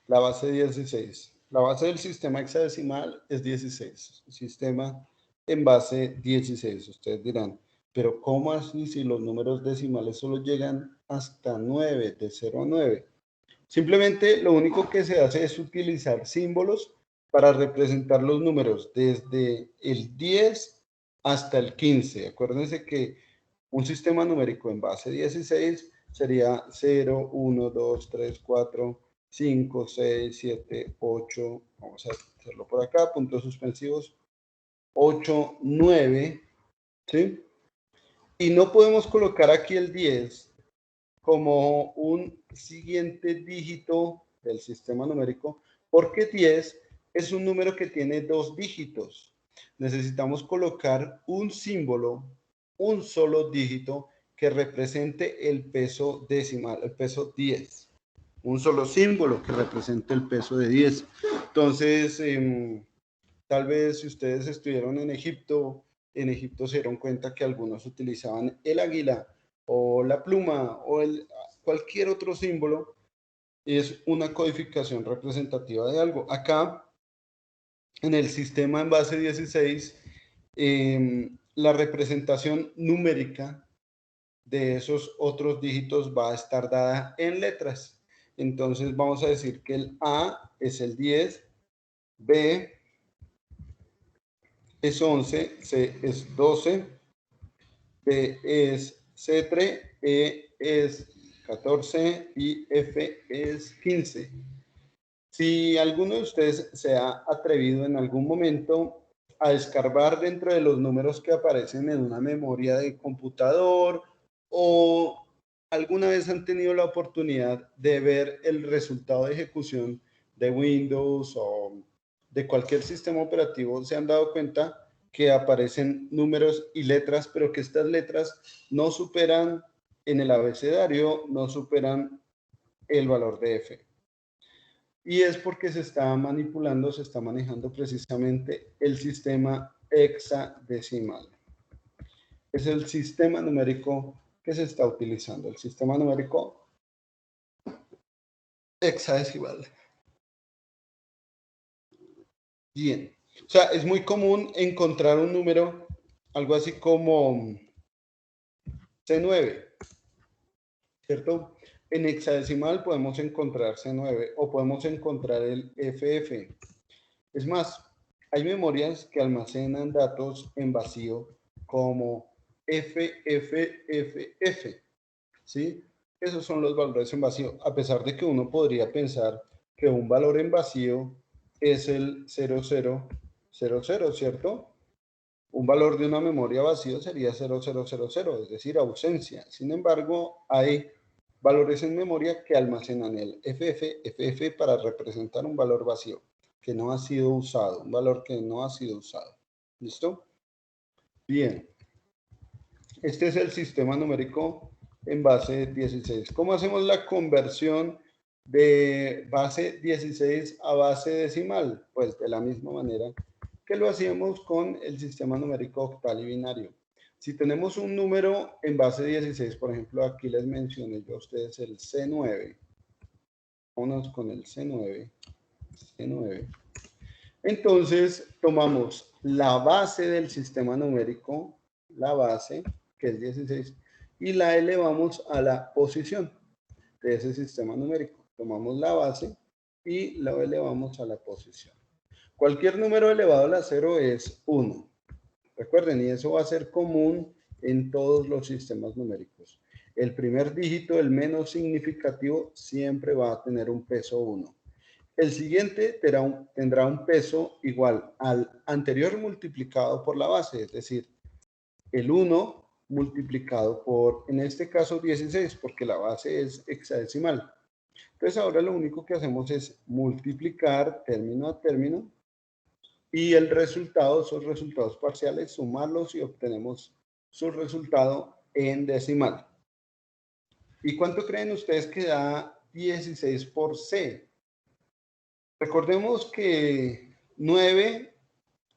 A: La base 16. La base del sistema hexadecimal es 16. Sistema en base 16. Ustedes dirán, pero ¿cómo así si los números decimales solo llegan hasta 9, de 0 a 9? Simplemente lo único que se hace es utilizar símbolos para representar los números desde el 10 hasta el 15. Acuérdense que un sistema numérico en base 16 sería 0, 1, 2, 3, 4, 5, 6, 7, 8. Vamos a hacerlo por acá, puntos suspensivos. 8, 9, ¿sí? Y no podemos colocar aquí el 10 como un siguiente dígito del sistema numérico, porque 10 es un número que tiene 2 dígitos. Necesitamos colocar un símbolo, un solo dígito que represente el peso decimal, el peso 10. Un solo símbolo que represente el peso de 10. Entonces, tal vez si ustedes estuvieron en Egipto se dieron cuenta que algunos utilizaban el águila o la pluma o cualquier otro símbolo. Es una codificación representativa de algo. Acá, en el sistema en base 16, la representación numérica de esos otros dígitos va a estar dada en letras. Entonces vamos a decir que el A es el 10, B es 11, C es 12, D es C3, E es 14 y F es 15. Si alguno de ustedes se ha atrevido en algún momento a escarbar dentro de los números que aparecen en una memoria de computador o alguna vez han tenido la oportunidad de ver el resultado de ejecución de Windows o de cualquier sistema operativo, se han dado cuenta que aparecen números y letras, pero que estas letras no superan en el abecedario, no superan el valor de F. Y es porque se está manipulando, se está manejando precisamente el sistema hexadecimal. Es el sistema numérico que se está utilizando, el sistema numérico hexadecimal. Bien. O sea, es muy común encontrar un número, algo así como C9, ¿cierto? En hexadecimal podemos encontrar C9 o podemos encontrar el FF. Es más, hay memorias que almacenan datos en vacío como FFFF, ¿sí? Esos son los valores en vacío, a pesar de que uno podría pensar que un valor en vacío es el 0000, ¿cierto? Un valor de una memoria vacío sería 0000, es decir, ausencia. Sin embargo, hay valores en memoria que almacenan el FF para representar un valor vacío que no ha sido usado, un valor que no ha sido usado. ¿Listo? Bien. Este es el sistema numérico en base 16. ¿Cómo hacemos la conversión de base 16 a base decimal? Pues de la misma manera que lo hacíamos con el sistema numérico octal y binario. Si tenemos un número en base 16, por ejemplo, aquí les mencioné yo a ustedes el C9. Vámonos con el C9. Entonces, tomamos la base del sistema numérico, la base, que es 16, y la elevamos a la posición de ese sistema numérico. Tomamos la base y la elevamos a la posición. Cualquier número elevado a la 0 es 1. Recuerden, y eso va a ser común en todos los sistemas numéricos. El primer dígito, el menos significativo, siempre va a tener un peso 1. El siguiente tendrá un peso igual al anterior multiplicado por la base, es decir, el 1 multiplicado por, en este caso, 16, porque la base es hexadecimal. Entonces ahora lo único que hacemos es multiplicar término a término y el resultado, esos resultados parciales, sumarlos y obtenemos su resultado en decimal. ¿Y cuánto creen ustedes que da 16 por C? Recordemos que 9,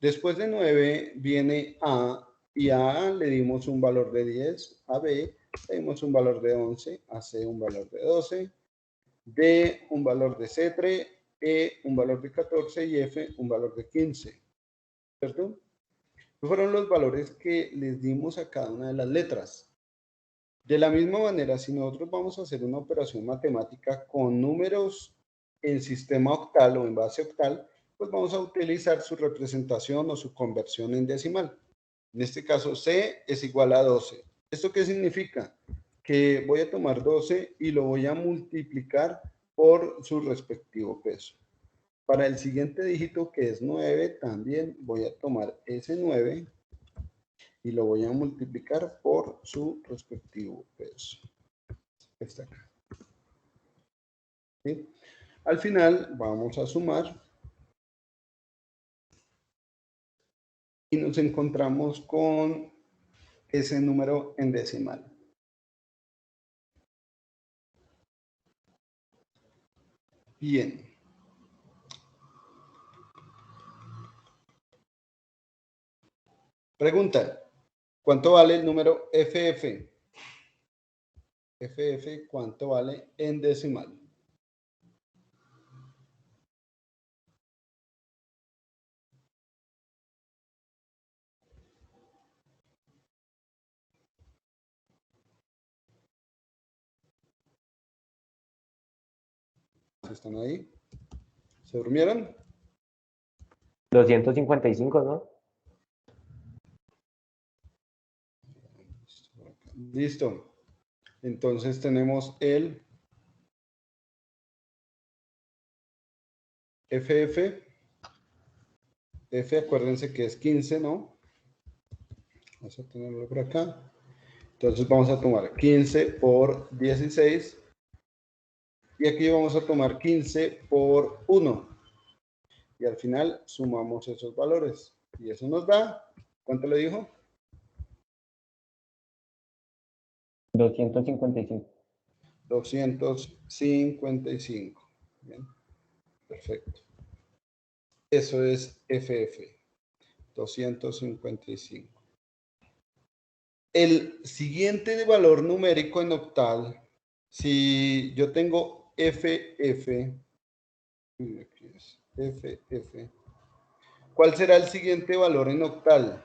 A: después de 9 viene A, y a le dimos un valor de 10, a B le dimos un valor de 11, a C un valor de 12, D un valor de C3, E un valor de 14 y F un valor de 15, ¿cierto? Estos fueron los valores que les dimos a cada una de las letras. De la misma manera, si nosotros vamos a hacer una operación matemática con números en sistema octal o en base octal, pues vamos a utilizar su representación o su conversión en decimal. En este caso, C es igual a 12. ¿Esto qué significa? Que voy a tomar 12 y lo voy a multiplicar por su respectivo peso. Para el siguiente dígito, que es 9, también voy a tomar ese 9 y lo voy a multiplicar por su respectivo peso. Está acá. ¿Sí? Al final vamos a sumar y nos encontramos con ese número en decimal. Bien. Pregunta, ¿cuánto vale el número FF? FF, ¿cuánto vale en decimal? ¿Están ahí? ¿Se durmieron?
D: 255, ¿no?
A: Listo. Entonces tenemos el FF. F, acuérdense que es 15, ¿no? Vamos a tenerlo por acá. Entonces vamos a tomar 15 por 16. Y aquí vamos a tomar 15 por 1. Y al final sumamos esos valores. Y eso nos da, ¿cuánto le dijo?
D: 255.
A: 255. Bien, perfecto. Eso es FF, 255. El siguiente valor numérico en octal, si yo tengo FF, aquí es, FF, ¿cuál será el siguiente valor en octal?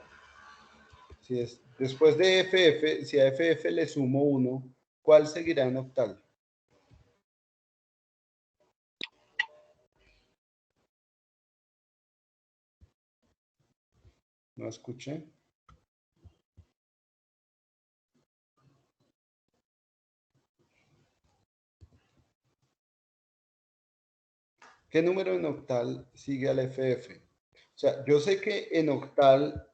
A: Si es después de FF, si a FF le sumo 1, ¿cuál seguirá en octal? No escuché. ¿Qué número en octal sigue al FF? O sea, yo sé que en octal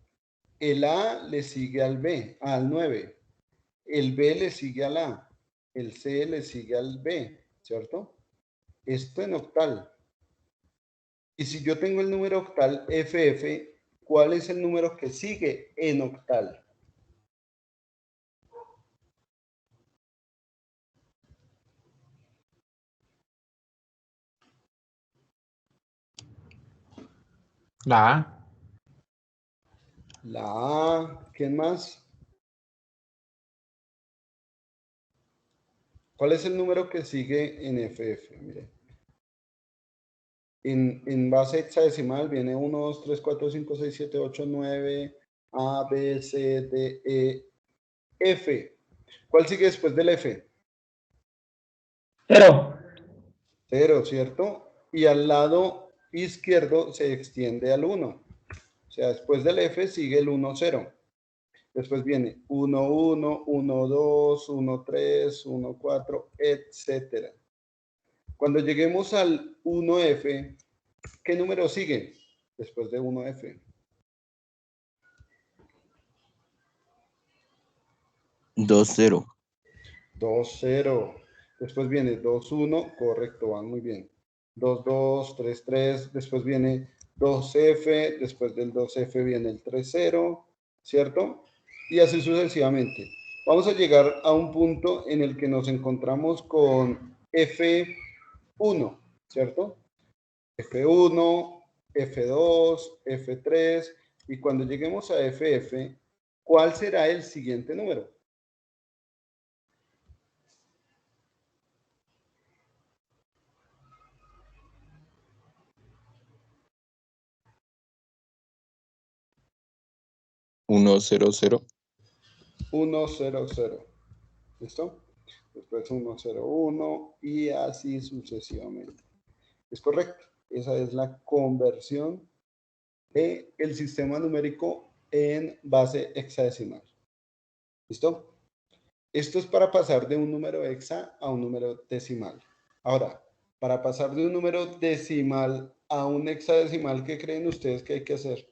A: el A le sigue al B, al 9. El B le sigue al A. El C le sigue al B, ¿cierto? Esto en octal. Y si yo tengo el número octal FF, ¿cuál es el número que sigue en octal?
E: La A.
A: La A, ¿quién más? ¿Cuál es el número que sigue en FF? Mire. En base hexadecimal viene 1, 2, 3, 4, 5, 6, 7, 8, 9, A, B, C, D, E, F. ¿Cuál sigue después del F?
D: 0.
A: 0, ¿cierto? Y al lado izquierdo se extiende al 1. O sea, después del F sigue el 1, 0. Después viene 1, 1, 1, 2, 1, 3, 1, 4, etcétera. Cuando lleguemos al 1F, ¿qué número sigue después de 1F?
B: 2-0.
A: 2, 0. Después viene 2, 1. Correcto, van muy bien. 2, 2, 3, 3. Después viene 2F. Después del 2F viene el 3, 0. ¿Cierto? Y así sucesivamente. Vamos a llegar a un punto en el que nos encontramos con F1. ¿Cierto? F1, F2, F3. Y cuando lleguemos a FF, ¿cuál será el siguiente número?
B: 1, 0, 0.
A: 1, 0, 0. ¿Listo? Después 1, 0, 1 y así sucesivamente. Es correcto. Esa es la conversión del sistema numérico en base hexadecimal. ¿Listo? Esto es para pasar de un número hexa a un número decimal. Ahora, para pasar de un número decimal a un hexadecimal, ¿qué creen ustedes que hay que hacer?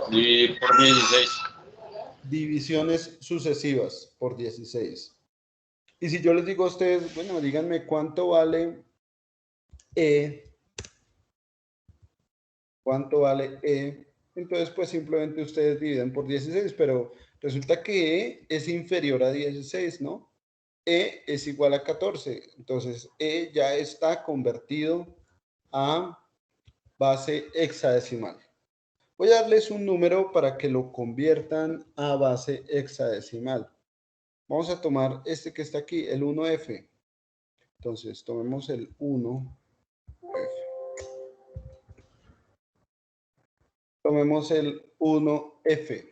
F: Dividir por 16.
A: Divisiones sucesivas por 16. Y si yo les digo a ustedes, bueno, díganme cuánto vale E, cuánto vale E, entonces pues simplemente ustedes dividen por 16, pero resulta que E es inferior a 16, ¿no? E es igual a 14, entonces E ya está convertido a base hexadecimal. Voy a darles un número para que lo conviertan a base hexadecimal. Vamos a tomar este que está aquí, el 1F. Entonces, tomemos el 1F. Tomemos el 1F.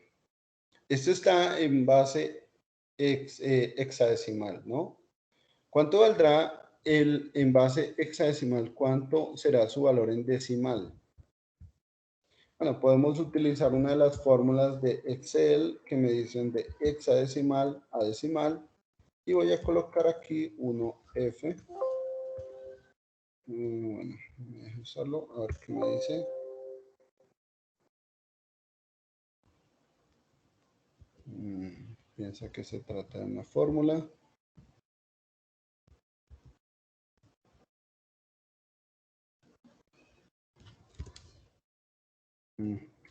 A: Esto está en base hexadecimal, ¿no? ¿Cuánto valdrá el en base hexadecimal? ¿Cuánto será su valor en decimal? Bueno, podemos utilizar una de las fórmulas de Excel que me dicen de hexadecimal a decimal. Y voy a colocar aquí 1F. Bueno, me dejo usarlo, a ver qué me dice. Piensa que se trata de una fórmula.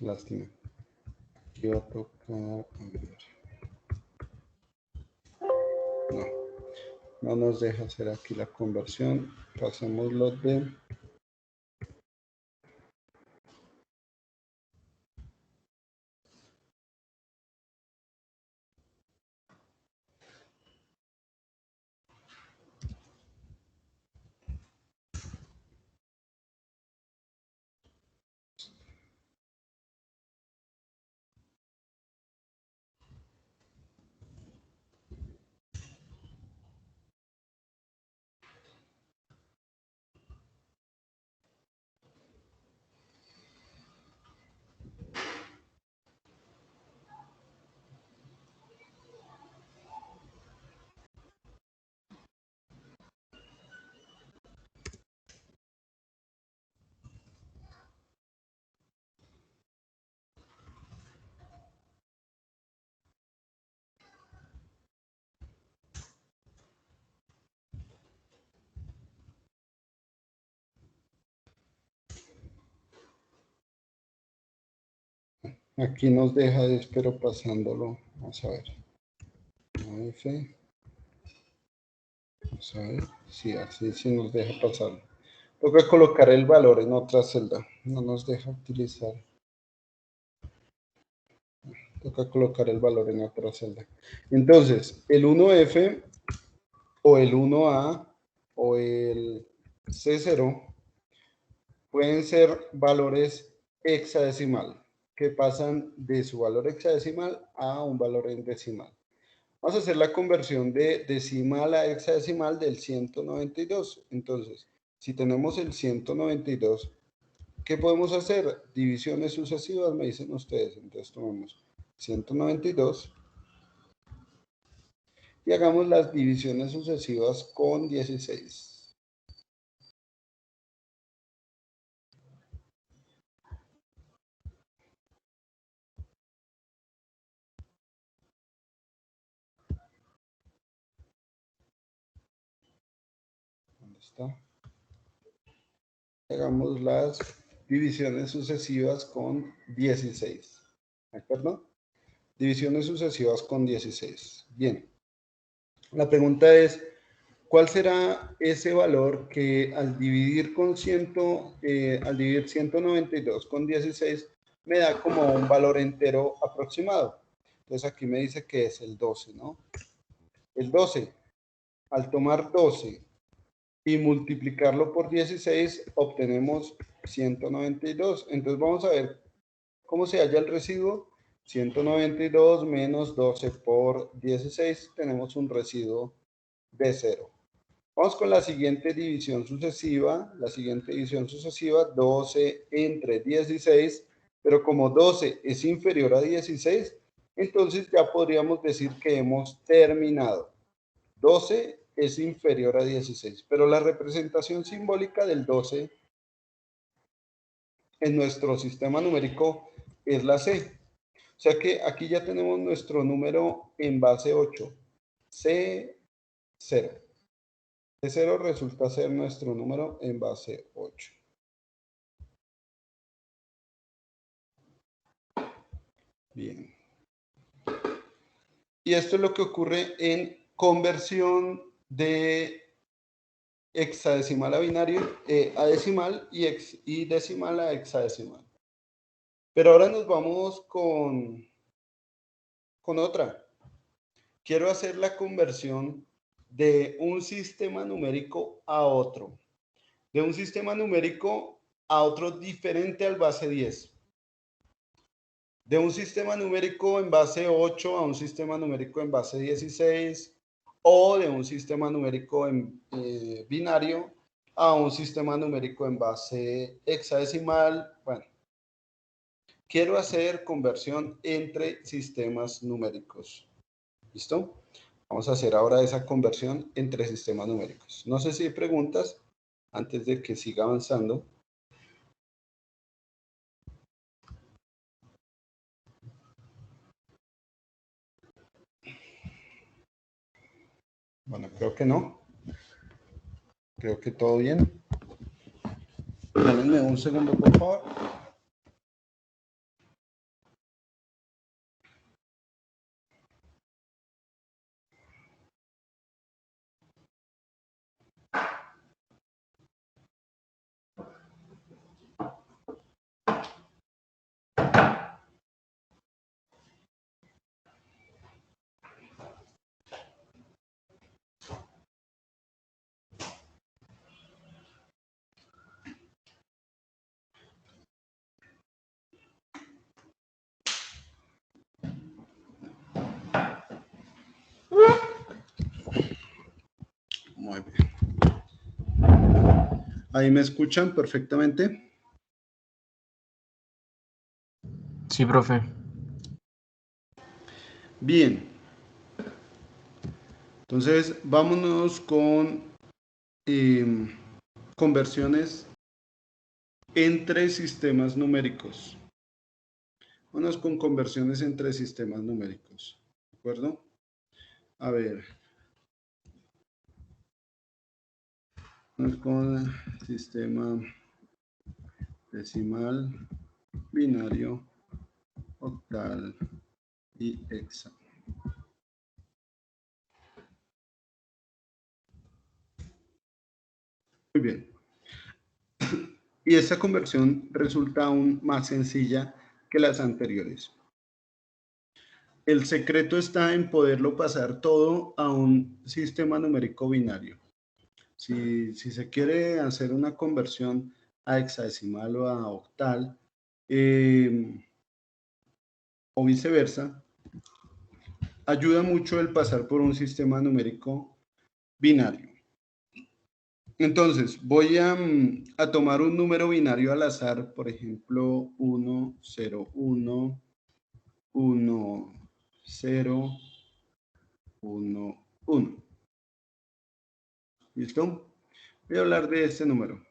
A: Lástima. Aquí va a tocar. A ver. No nos deja hacer aquí la conversión. Pasémoslo de. Aquí nos deja, espero pasándolo. Vamos a ver. F. Vamos a ver. Sí, así sí nos deja pasarlo. Toca colocar el valor en otra celda. No nos deja utilizar. Toca colocar el valor en otra celda. Entonces, el 1F o el 1A o el C0 pueden ser valores hexadecimal que pasan de su valor hexadecimal a un valor en decimal. Vamos a hacer la conversión de decimal a hexadecimal del 192. Entonces, si tenemos el 192, ¿qué podemos hacer? Divisiones sucesivas, me dicen ustedes. Entonces, tomamos 192 y hagamos las divisiones sucesivas con 16. ¿Dónde está? Hagamos las divisiones sucesivas con 16. ¿De acuerdo? Divisiones sucesivas con 16. Bien. La pregunta es, ¿cuál será ese valor que al dividir 192 con 16 me da como un valor entero aproximado? Entonces aquí me dice que es el 12, ¿no? El 12, al tomar 12 y multiplicarlo por 16, obtenemos 192. Entonces vamos a ver cómo se halla el residuo. 192 menos 12 por 16, tenemos un residuo de 0. Vamos con la siguiente división sucesiva. La siguiente división sucesiva, 12 entre 16, pero como 12 es inferior a 16, entonces ya podríamos decir que hemos terminado. 12 es inferior a 16, pero la representación simbólica del 12 en nuestro sistema numérico es la C. O sea que aquí ya tenemos nuestro número en base 8, C0. C0 resulta ser nuestro número en base 8. Bien. Y esto es lo que ocurre en conversión de hexadecimal a binario, a decimal y decimal a hexadecimal. Pero ahora nos vamos con otra. Quiero hacer la conversión de un sistema numérico a otro. De un sistema numérico a otro diferente al base 10. De un sistema numérico en base 8 a un sistema numérico en base 16, o de un sistema numérico en binario a un sistema numérico en base hexadecimal. Bueno, quiero hacer conversión entre sistemas numéricos. ¿Listo? Vamos a hacer ahora esa conversión entre sistemas numéricos. No sé si hay preguntas antes de que siga avanzando. Bueno, creo que no. Creo que todo bien. Denme un segundo, por favor. Muy bien. ¿Ahí me escuchan perfectamente?
E: Sí, profe.
A: Bien. Entonces, vámonos con conversiones entre sistemas numéricos. Vámonos con conversiones entre sistemas numéricos. ¿De acuerdo? A ver. Vamos con sistema decimal, binario, octal y hexa. Muy bien. Y esta conversión resulta aún más sencilla que las anteriores. El secreto está en poderlo pasar todo a un sistema numérico binario. Si se quiere hacer una conversión a hexadecimal o a octal, o viceversa, ayuda mucho el pasar por un sistema numérico binario. Entonces, voy a tomar un número binario al azar, por ejemplo, 1, 0, 1, 1, 0, 1, 1. ¿Listo? Voy a hablar de este número.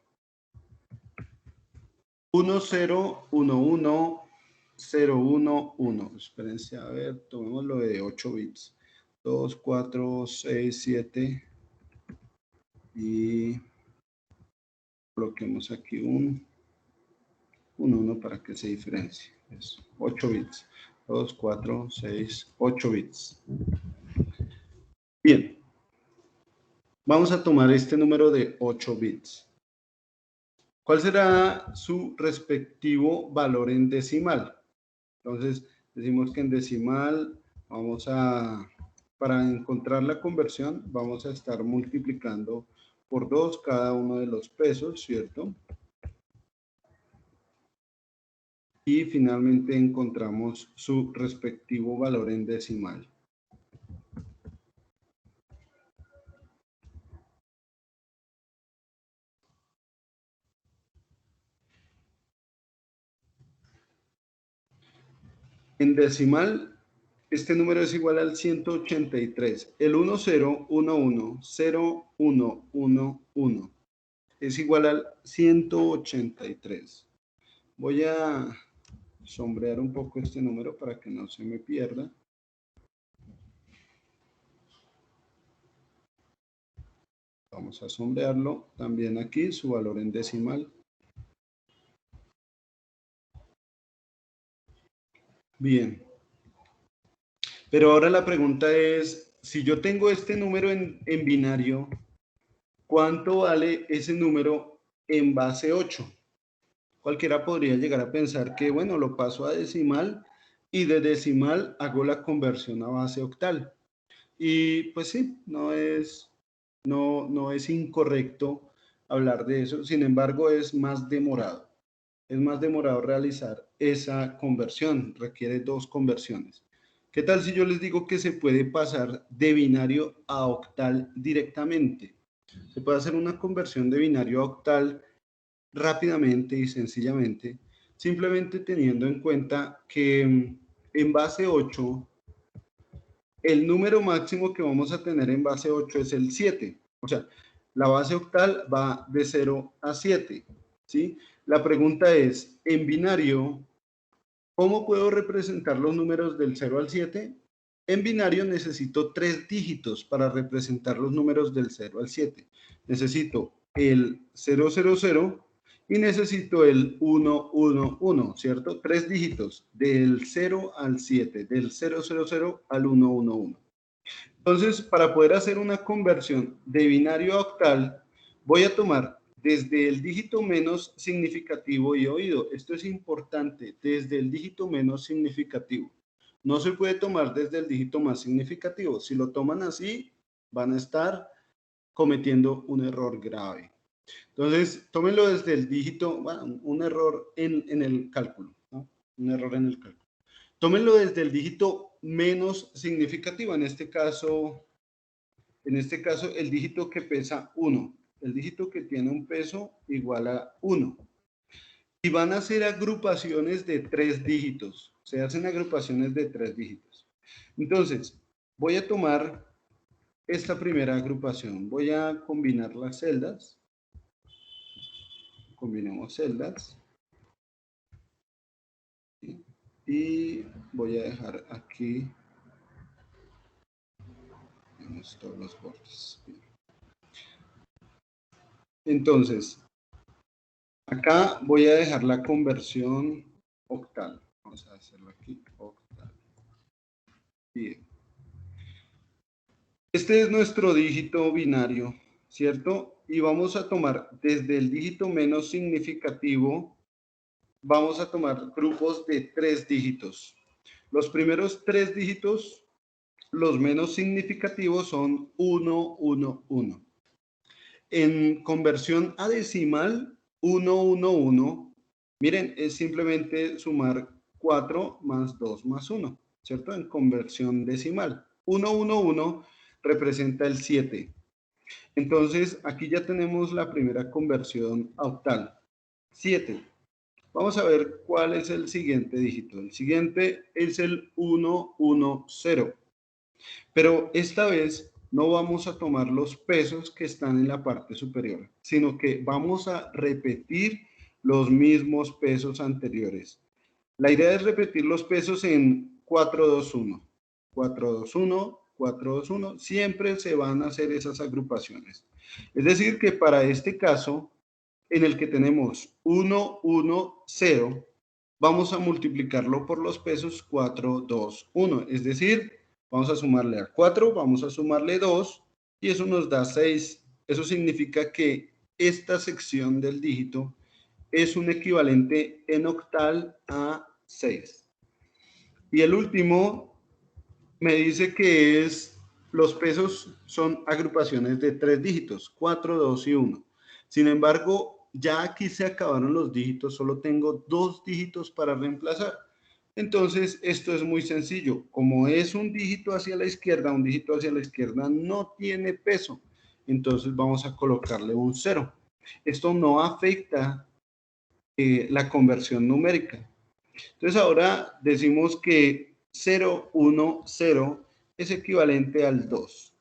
A: 1, 0, 1, 1, 0, 1, 1. Espérense, a ver, tomémoslo de 8 bits. 2, 4, 6, 7. Y coloquemos aquí un 1 para que se diferencie. Es 8 bits. 2, 4, 6, 8 bits. Bien. Vamos a tomar este número de 8 bits. ¿Cuál será su respectivo valor en decimal? Entonces, decimos que en decimal para encontrar la conversión, vamos a estar multiplicando por 2 cada uno de los pesos, ¿cierto? Y finalmente encontramos su respectivo valor en decimal. En decimal, este número es igual al 183. El 10110111 es igual al 183. Voy a sombrear un poco este número para que no se me pierda. Vamos a sombrearlo también aquí, su valor en decimal. Bien. Pero ahora la pregunta es, si yo tengo este número en binario, ¿cuánto vale ese número en base 8? Cualquiera podría llegar a pensar que, bueno, lo paso a decimal y de decimal hago la conversión a base octal. Y pues sí, no es incorrecto hablar de eso. Sin embargo, es más demorado. Es más demorado realizar esa conversión. Requiere 2 conversiones. ¿Qué tal si yo les digo que se puede pasar de binario a octal directamente? Se puede hacer una conversión de binario a octal rápidamente y sencillamente, simplemente teniendo en cuenta que en base 8, el número máximo que vamos a tener en base 8 es el 7. O sea, la base octal va de 0 a 7, ¿sí? La pregunta es, en binario, ¿cómo puedo representar los números del 0 al 7? En binario necesito 3 dígitos para representar los números del 0 al 7. Necesito el 000 y necesito el 111, ¿cierto? 3 dígitos del 0 al 7, del 000 al 111. Entonces, para poder hacer una conversión de binario a octal, voy a tomar desde el dígito menos significativo y oído. Esto es importante, desde el dígito menos significativo. No se puede tomar desde el dígito más significativo. Si lo toman así, van a estar cometiendo un error grave. Entonces, tómenlo desde el dígito, bueno, un error en el cálculo, ¿no? Un error en el cálculo. Tómenlo desde el dígito menos significativo, en este caso el dígito que pesa 1, el dígito que tiene un peso igual a 1. Y van a hacer agrupaciones de 3 dígitos, se hacen agrupaciones de 3 dígitos. Entonces, voy a tomar esta primera agrupación, voy a combinar las celdas, combinemos celdas. Y voy a dejar aquí todos los bordes. Entonces, acá voy a dejar la conversión octal. Vamos a hacerlo aquí, octal. Bien. Este es nuestro dígito binario, ¿cierto? Y vamos a tomar desde el dígito menos significativo, vamos a tomar grupos de 3 dígitos. Los primeros 3 dígitos, los menos significativos, son 1, 1, 1. En conversión a decimal, 1, 1, 1, miren, es simplemente sumar 4 más 2 más 1, ¿cierto? En conversión decimal. 1, 1, 1 representa el 7. Entonces, aquí ya tenemos la primera conversión a octal. 7. Vamos a ver cuál es el siguiente dígito. El siguiente es el 1, 1, 0. Pero esta vez no vamos a tomar los pesos que están en la parte superior, sino que vamos a repetir los mismos pesos anteriores. La idea es repetir los pesos en 4, 2, 1. 4, 2, 1, 4, 2, 1. Siempre se van a hacer esas agrupaciones. Es decir, que para este caso, en el que tenemos 1, 1, 0, vamos a multiplicarlo por los pesos 4, 2, 1. Es decir, vamos a sumarle a 4, vamos a sumarle 2 y eso nos da 6. Eso significa que esta sección del dígito es un equivalente en octal a 6. Y el último me dice que es los pesos son agrupaciones de 3 dígitos, 4, 2 y 1. Sin embargo, ya aquí se acabaron los dígitos, solo tengo 2 dígitos para reemplazar. Entonces, esto es muy sencillo. Como es un dígito hacia la izquierda, un dígito hacia la izquierda no tiene peso. Entonces, vamos a colocarle un 0. Esto no afecta la conversión numérica. Entonces, ahora decimos que 0, 1, 0 es equivalente al 2.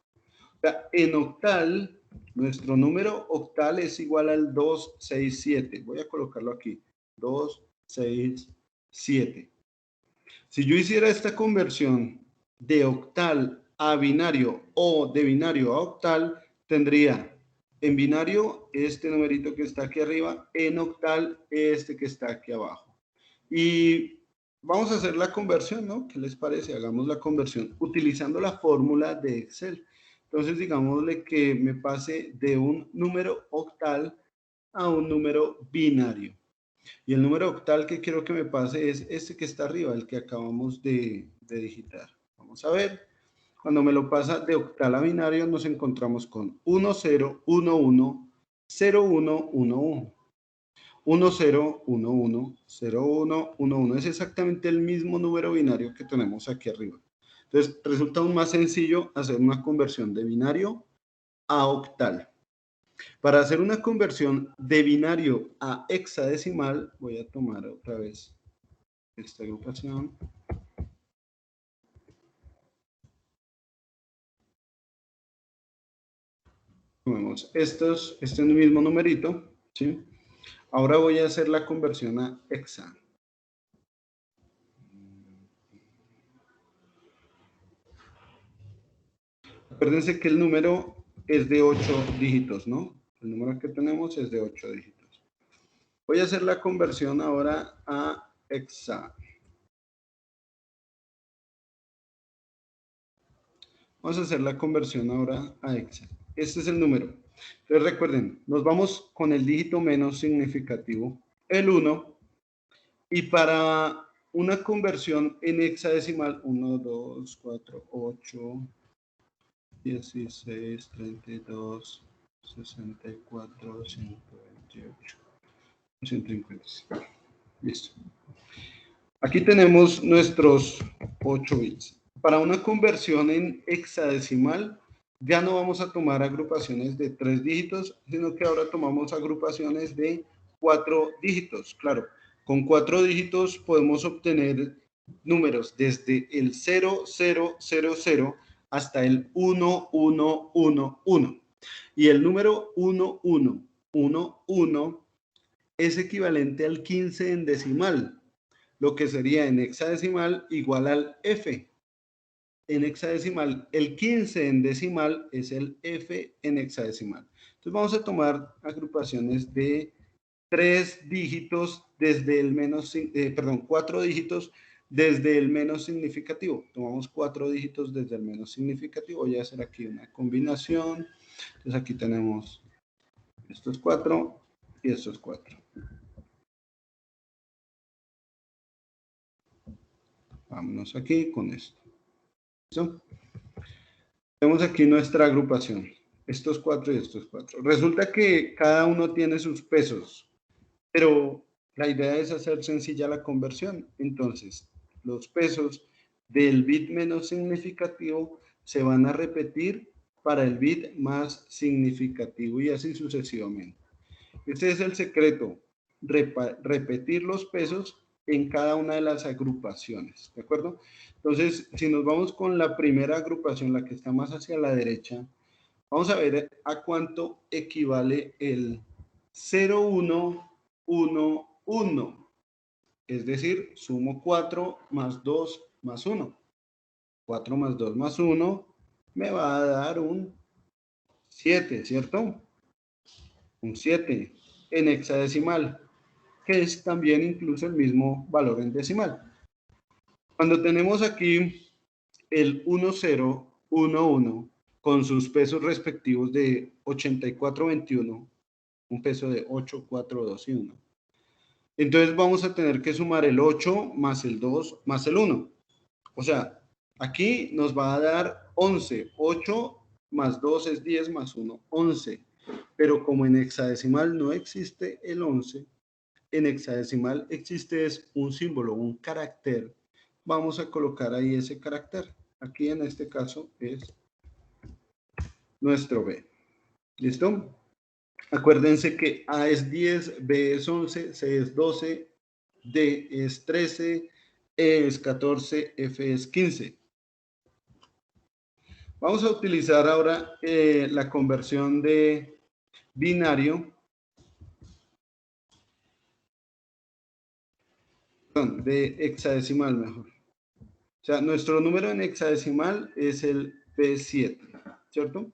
A: O sea, en octal, nuestro número octal es igual al 267. Voy a colocarlo aquí. 267. Si yo hiciera esta conversión de octal a binario o de binario a octal, tendría en binario este numerito que está aquí arriba, en octal este que está aquí abajo. Y vamos a hacer la conversión, ¿no? ¿Qué les parece? Hagamos la conversión utilizando la fórmula de Excel. Entonces, digámosle que me pase de un número octal a un número binario. Y el número octal que quiero que me pase es este que está arriba, el que acabamos de digitar. Vamos a ver. Cuando me lo pasa de octal a binario, nos encontramos con 1, 0, 1, 1, 0, 1, 1, 1. 1, 0, 1, 1, 0, 1, 1, 1. Es exactamente el mismo número binario que tenemos aquí arriba. Entonces, resulta aún más sencillo hacer una conversión de binario a octal. Para hacer una conversión de binario a hexadecimal, voy a tomar otra vez esta agrupación. Tomemos este mismo numerito, ¿sí? Ahora voy a hacer la conversión a hexa. Acuérdense que el número es de 8 dígitos, ¿no? El número que tenemos es de 8 dígitos. Voy a hacer la conversión ahora a hexa. Vamos a hacer la conversión ahora a hexa. Este es el número. Entonces recuerden, nos vamos con el dígito menos significativo, el 1. Y para una conversión en hexadecimal, 1, 2, 4, 8, 16, 32, 64, 128, 155. Listo. Aquí tenemos nuestros 8 bits. Para una conversión en hexadecimal, ya no vamos a tomar agrupaciones de 3 dígitos, sino que ahora tomamos agrupaciones de 4 dígitos. Claro, con 4 dígitos podemos obtener números desde el 0000 hasta el 1111. Y el número 1111 es equivalente al 15 en decimal, lo que sería en hexadecimal igual al F. En hexadecimal, el 15 en decimal es el F en hexadecimal. Entonces vamos a tomar agrupaciones de 3 dígitos desde el menos, 4 dígitos desde el menos significativo. Tomamos 4 dígitos desde el menos significativo. Voy a hacer aquí una combinación. Entonces aquí tenemos estos 4 y estos 4. Vámonos aquí con esto. ¿Listo? Vemos aquí nuestra agrupación. Estos 4 y estos 4. Resulta que cada uno tiene sus pesos, pero la idea es hacer sencilla la conversión. Entonces, los pesos del bit menos significativo se van a repetir para el bit más significativo y así sucesivamente. Este es el secreto, repetir los pesos en cada una de las agrupaciones, ¿de acuerdo? Entonces, si nos vamos con la primera agrupación, la que está más hacia la derecha, vamos a ver a cuánto equivale el 0111. Es decir, sumo 4 más 2 más 1. 4 más 2 más 1 me va a dar un 7, ¿cierto? Un 7 en hexadecimal, que es también incluso el mismo valor en decimal. Cuando tenemos aquí el 1011 con sus pesos respectivos de 8421, un peso de 8, 4, 2 y 1. Entonces vamos a tener que sumar el 8 más el 2 más el 1. O sea, aquí nos va a dar 11. 8 más 2 es 10 más 1, 11. Pero como en hexadecimal no existe el 11, en hexadecimal existe es un símbolo, un carácter. Vamos a colocar ahí ese carácter. Aquí en este caso es nuestro B. ¿Listo? Acuérdense que A es 10, B es 11, C es 12, D es 13, E es 14, F es 15. Vamos a utilizar ahora la conversión de binario, perdón, de hexadecimal mejor. O sea, nuestro número en hexadecimal es el B7, ¿cierto?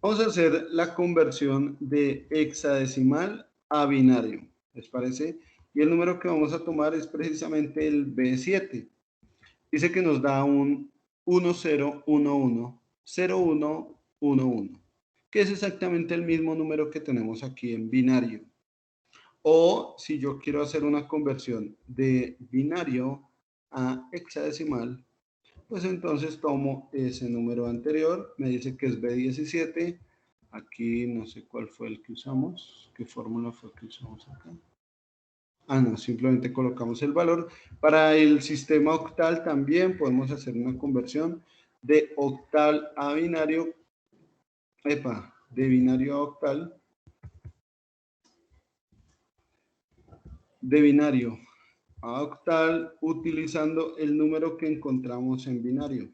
A: Vamos a hacer la conversión de hexadecimal a binario, ¿les parece? Y el número que vamos a tomar es precisamente el B7. Dice que nos da un 1011, 0111, que es exactamente el mismo número que tenemos aquí en binario. O si yo quiero hacer una conversión de binario a hexadecimal, pues entonces tomo ese número anterior, me dice que es B17, aquí no sé cuál fue el que usamos, qué fórmula fue que usamos acá. Ah, no, simplemente colocamos el valor. Para el sistema octal también podemos hacer una conversión de octal a binario, de binario a octal, de binario a octal utilizando el número que encontramos en binario.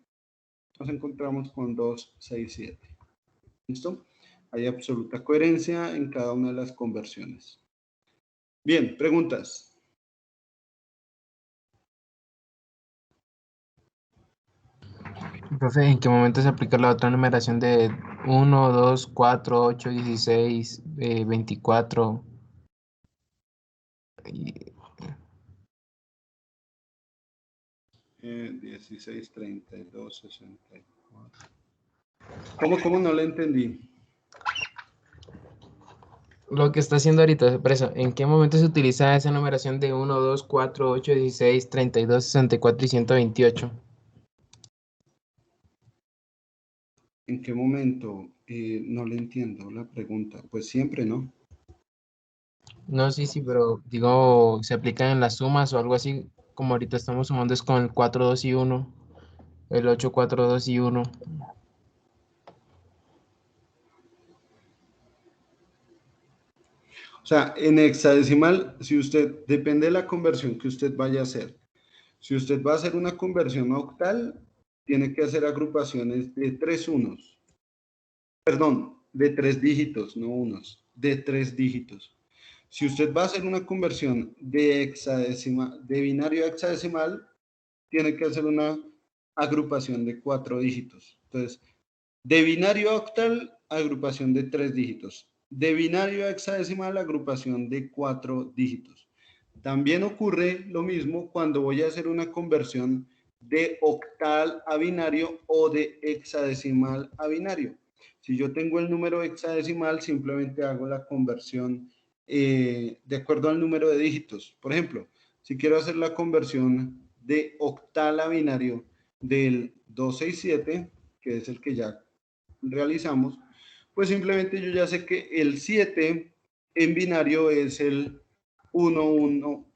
A: Nos encontramos con 267. ¿Listo? Hay absoluta coherencia en cada una de las conversiones. Bien, preguntas.
E: Profe, ¿en qué momento se aplica la otra numeración de 1, 2, 4, 8, 16, 24? Y
A: 16, 32, 64. ¿Cómo no le entendí?
E: lo que está haciendo ahorita, por eso, ¿en qué momento se utiliza esa numeración de 1, 2, 4, 8, 16, 32, 64 y 128?
A: ¿En qué momento? No le entiendo la pregunta. Pues siempre, ¿no?
E: No, sí, sí, pero digo, ¿se aplican en las sumas o algo así? Como ahorita estamos sumando es con el 4, 2 y 1, el 8, 4, 2 y 1.
A: O sea, en hexadecimal, si usted, depende de la conversión que usted vaya a hacer. Si usted va a hacer una conversión a octal, tiene que hacer agrupaciones de 3 unos. Perdón, de 3 dígitos, no unos, de 3 dígitos. Si usted va a hacer una conversión de hexadecimal, de binario a hexadecimal, tiene que hacer una agrupación de 4 dígitos. Entonces, de binario a octal, agrupación de 3 dígitos. De binario a hexadecimal, agrupación de 4 dígitos. También ocurre lo mismo cuando voy a hacer una conversión de octal a binario o de hexadecimal a binario. Si yo tengo el número hexadecimal, simplemente hago la conversión de acuerdo al número de dígitos. Por ejemplo, si quiero hacer la conversión de octal a binario del 267, que es el que ya realizamos, pues simplemente yo ya sé que el 7 en binario es el 1, 1.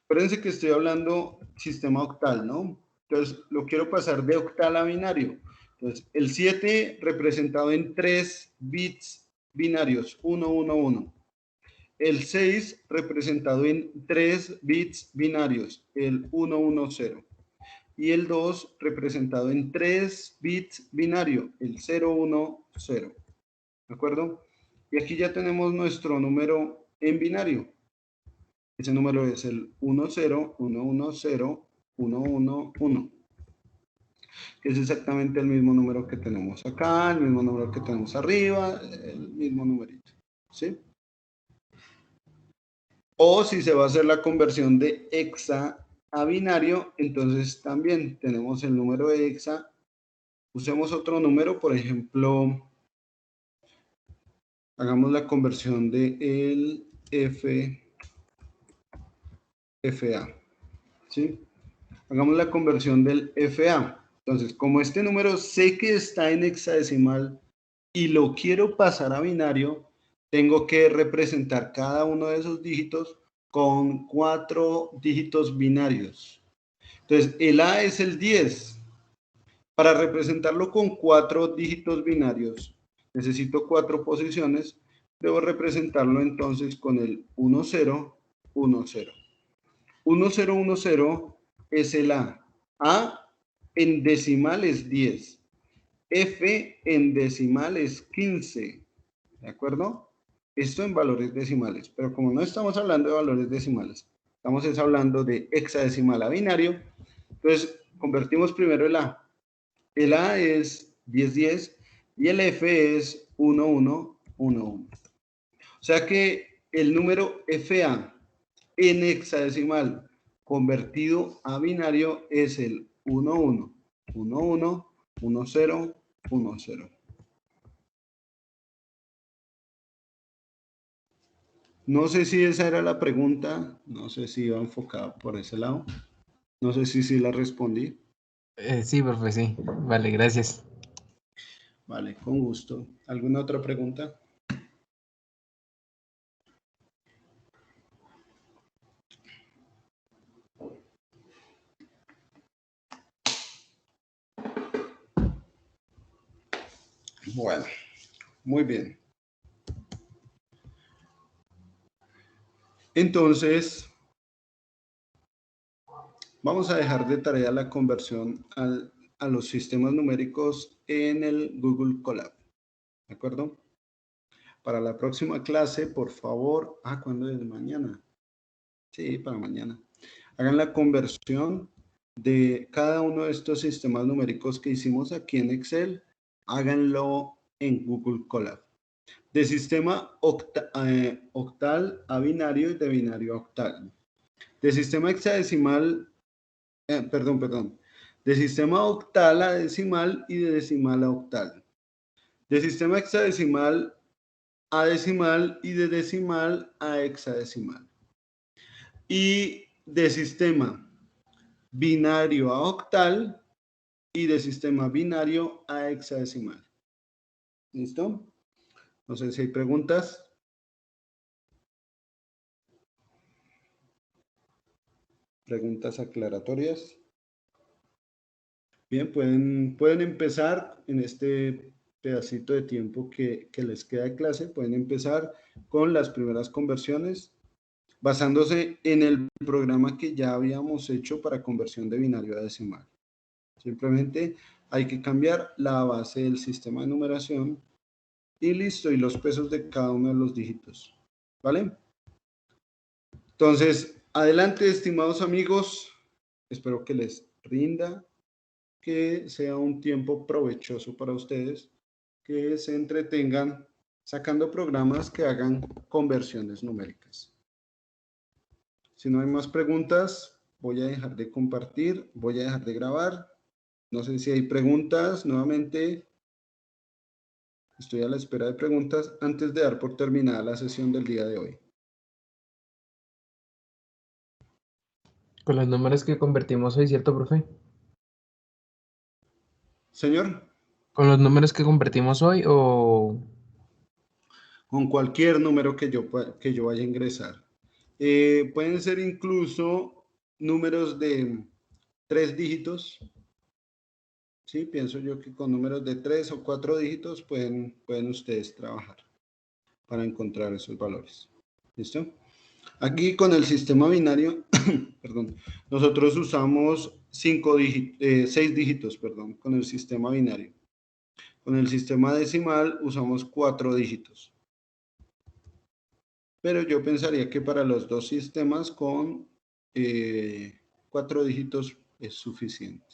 A: Acuérdense que estoy hablando sistema octal, ¿no? Entonces lo quiero pasar de octal a binario. Entonces el 7 representado en 3 bits binarios, 1, 1, 1. El 6 representado en 3 bits binarios, el 1, 1, 0. Y el 2 representado en 3 bits binario, el 0, 1, 0. ¿De acuerdo? Y aquí ya tenemos nuestro número en binario. Ese número es el 1, 0, 1, 1, 0, 1, 1, 1. Que es exactamente el mismo número que tenemos acá, el mismo número que tenemos arriba, el mismo numerito. ¿Sí? O si se va a hacer la conversión de hexa a binario, entonces también tenemos el número de hexa. Usemos otro número, por ejemplo, hagamos la conversión de el FA, ¿sí? Hagamos la conversión del FA. Entonces, como este número sé que está en hexadecimal y lo quiero pasar a binario, tengo que representar cada uno de esos dígitos con 4 dígitos binarios. Entonces, el A es el 10. Para representarlo con 4 dígitos binarios, necesito 4 posiciones. Debo representarlo entonces con el 1, 0, 1, 0. 1, 0, 1, 0 es el A. A en decimal es 10. F en decimal es 15. ¿De acuerdo? Esto en valores decimales. Pero como no estamos hablando de valores decimales, estamos hablando de hexadecimal a binario, entonces convertimos primero el A. El A es 10, 10 y el F es 1, 1, 1, 1. O sea que el número FA en hexadecimal convertido a binario es el 1, 1, 1, 1, 1, 0, 1, 0. No sé si esa era la pregunta, no sé si iba enfocada por ese lado. No sé si sí la respondí.
E: Sí, profe, sí. Vale, gracias.
A: Vale, con gusto. ¿Alguna otra pregunta? Bueno, muy bien. Entonces, vamos a dejar de tarea la conversión a los sistemas numéricos en el Google Colab. ¿De acuerdo? Para la próxima clase, por favor. ¿Cuándo es? Mañana. Sí, para mañana. Hagan la conversión de cada uno de estos sistemas numéricos que hicimos aquí en Excel. Háganlo en Google Colab. De sistema octal a binario y de binario a octal. De sistema hexadecimal, de sistema octal a decimal y de decimal a octal. De sistema hexadecimal a decimal y de decimal a hexadecimal. Y de sistema binario a octal y de sistema binario a hexadecimal. ¿Listo? No sé si hay preguntas. Preguntas aclaratorias. Bien, pueden empezar en este pedacito de tiempo que les queda de clase. Pueden empezar con las primeras conversiones basándose en el programa que ya habíamos hecho para conversión de binario a decimal. Simplemente hay que cambiar la base del sistema de numeración y listo, y los pesos de cada uno de los dígitos. ¿Vale? Entonces, adelante, estimados amigos. Espero que les rinda, que sea un tiempo provechoso para ustedes, que se entretengan sacando programas que hagan conversiones numéricas. Si no hay más preguntas, voy a dejar de compartir, voy a dejar de grabar. No sé si hay preguntas. Nuevamente, estoy a la espera de preguntas antes de dar por terminada la sesión del día de hoy.
E: Con los números que convertimos hoy, ¿cierto, profe?
A: Señor,
E: ¿Con los números que convertimos hoy o...?
A: con cualquier número que yo vaya a ingresar. Pueden ser incluso números de 3 dígitos. Sí, pienso yo que con números de 3 o 4 dígitos pueden ustedes trabajar para encontrar esos valores. ¿Listo? Aquí con el sistema binario, perdón, nosotros usamos 6 dígitos, perdón, con el sistema binario. Con el sistema decimal usamos 4 dígitos. Pero yo pensaría que para los dos sistemas con 4 dígitos es suficiente.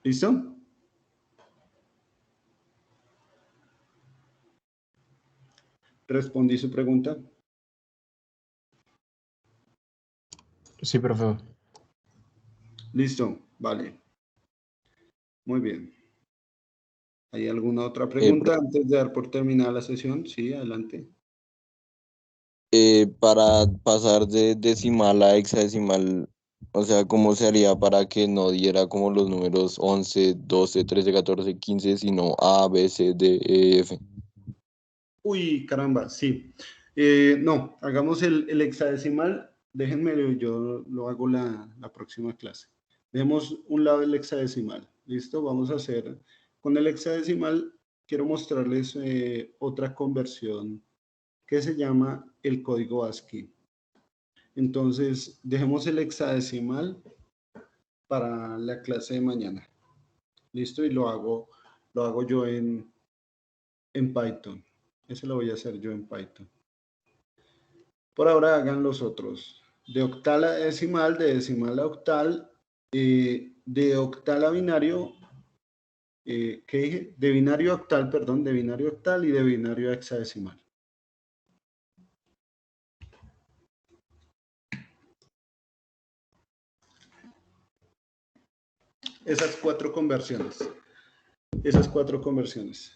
A: ¿Listo? ¿Respondí su pregunta?
E: Sí, profe.
A: Listo, vale. Muy bien. ¿Hay alguna otra pregunta antes de dar por terminada la sesión? Sí, adelante.
B: Para pasar de decimal a hexadecimal, o sea, ¿cómo se haría para que no diera como los números 11, 12, 13, 14, 15, sino A, B, C, D, E, F?
A: Uy, caramba, sí. No, hagamos el hexadecimal. Déjenme, yo lo hago la próxima clase. Dejemos un lado el hexadecimal. ¿Listo? Vamos a hacer con el hexadecimal. Quiero mostrarles otra conversión que se llama el código ASCII. Entonces, dejemos el hexadecimal para la clase de mañana. ¿Listo? Y lo hago yo en Python. Eso lo voy a hacer yo en Python. Por ahora hagan los otros. De octal a decimal, de decimal a octal, de octal a binario, ¿qué dije? De binario a octal, perdón, de binario a octal y de binario a hexadecimal. Esas cuatro conversiones. Esas cuatro conversiones.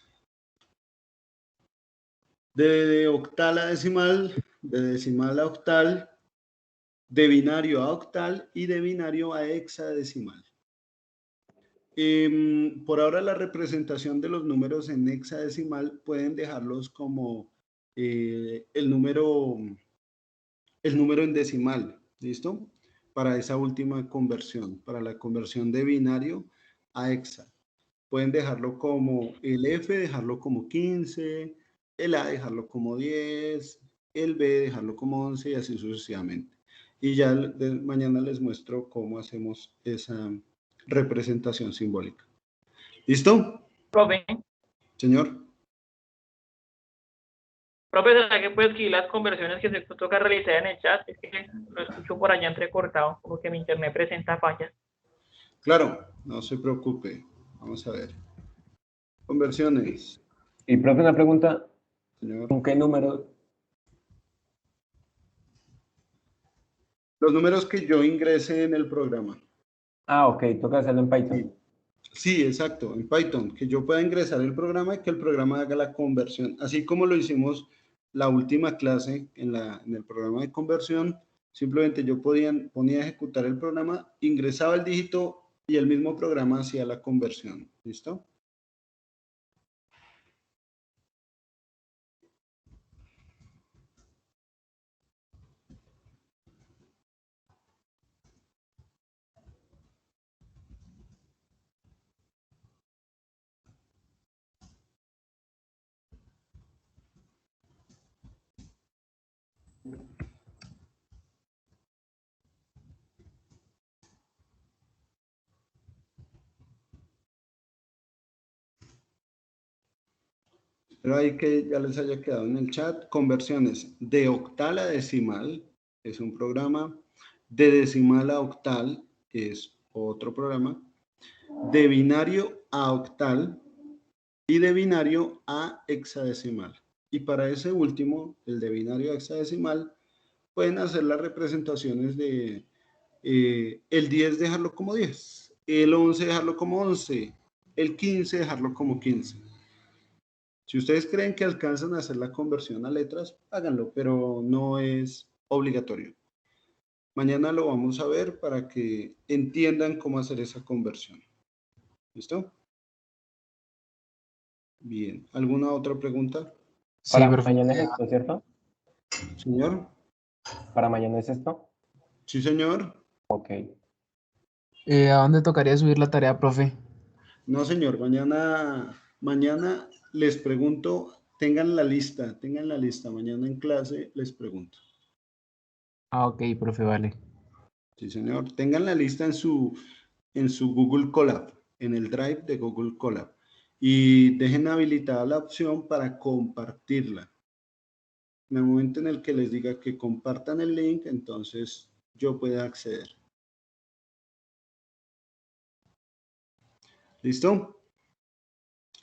A: De octal a decimal, de decimal a octal, de binario a octal y de binario a hexadecimal. Por ahora la representación de los números en hexadecimal pueden dejarlos como el número en decimal, ¿listo? Para esa última conversión, para la conversión de binario a hexa. Pueden dejarlo como el F, dejarlo como 15, el A dejarlo como 10, el B dejarlo como 11 y así sucesivamente. Y ya mañana les muestro cómo hacemos esa representación simbólica. ¿Listo?
G: Profe,
A: Señor.
G: ¿será que puede escribir las conversiones que se toca realizar en el chat? Es que lo escucho por allá entrecortado, porque mi internet presenta fallas.
A: Claro, no se preocupe. Vamos a ver. Conversiones.
D: Y profe, una pregunta,
A: Señor.
D: ¿con qué número?
A: Los números que yo ingrese en el programa.
D: Ah, ok, toca hacerlo en Python.
A: Sí, exacto, en Python, que yo pueda ingresar el programa y que el programa haga la conversión, así como lo hicimos la última clase en el programa de conversión. Simplemente yo ponía a ejecutar el programa, ingresaba el dígito y el mismo programa hacía la conversión. ¿Listo? Pero ahí que ya les haya quedado en el chat. Conversiones de octal a decimal es un programa. De decimal a octal es otro programa. De binario a octal y de binario a hexadecimal. Y para ese último, el de binario a hexadecimal, pueden hacer las representaciones de el 10 dejarlo como 10, el 11 dejarlo como 11, el 15 dejarlo como 15. Si ustedes creen que alcanzan a hacer la conversión a letras, háganlo, pero no es obligatorio. Mañana lo vamos a ver para que entiendan cómo hacer esa conversión. ¿Listo? Bien. ¿Alguna otra pregunta?
E: Sí,
D: Para
E: profe.
D: mañana es esto, ¿cierto?
A: Señor.
D: Para mañana es esto.
A: Sí, señor.
D: Ok.
E: ¿A dónde tocaría subir la tarea, profe?
A: No, señor. Mañana les pregunto, tengan la lista. Mañana en clase les pregunto.
E: Ah, ok, profe, vale.
A: Sí, señor. Tengan la lista en su Google Colab, en el Drive de Google Colab. Y dejen habilitada la opción para compartirla. En el momento en el que les diga que compartan el link, entonces yo pueda acceder. ¿Listo?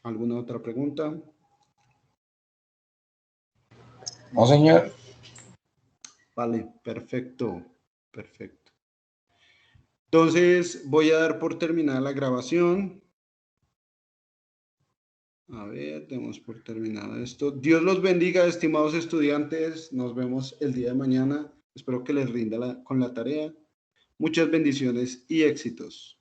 A: ¿Alguna otra pregunta?
C: No, señor.
A: Vale, perfecto, perfecto. Entonces voy a dar por terminada la grabación. A ver, demos por terminado esto. Dios los bendiga, estimados estudiantes. Nos vemos el día de mañana. Espero que les rinda con la tarea. Muchas bendiciones y éxitos.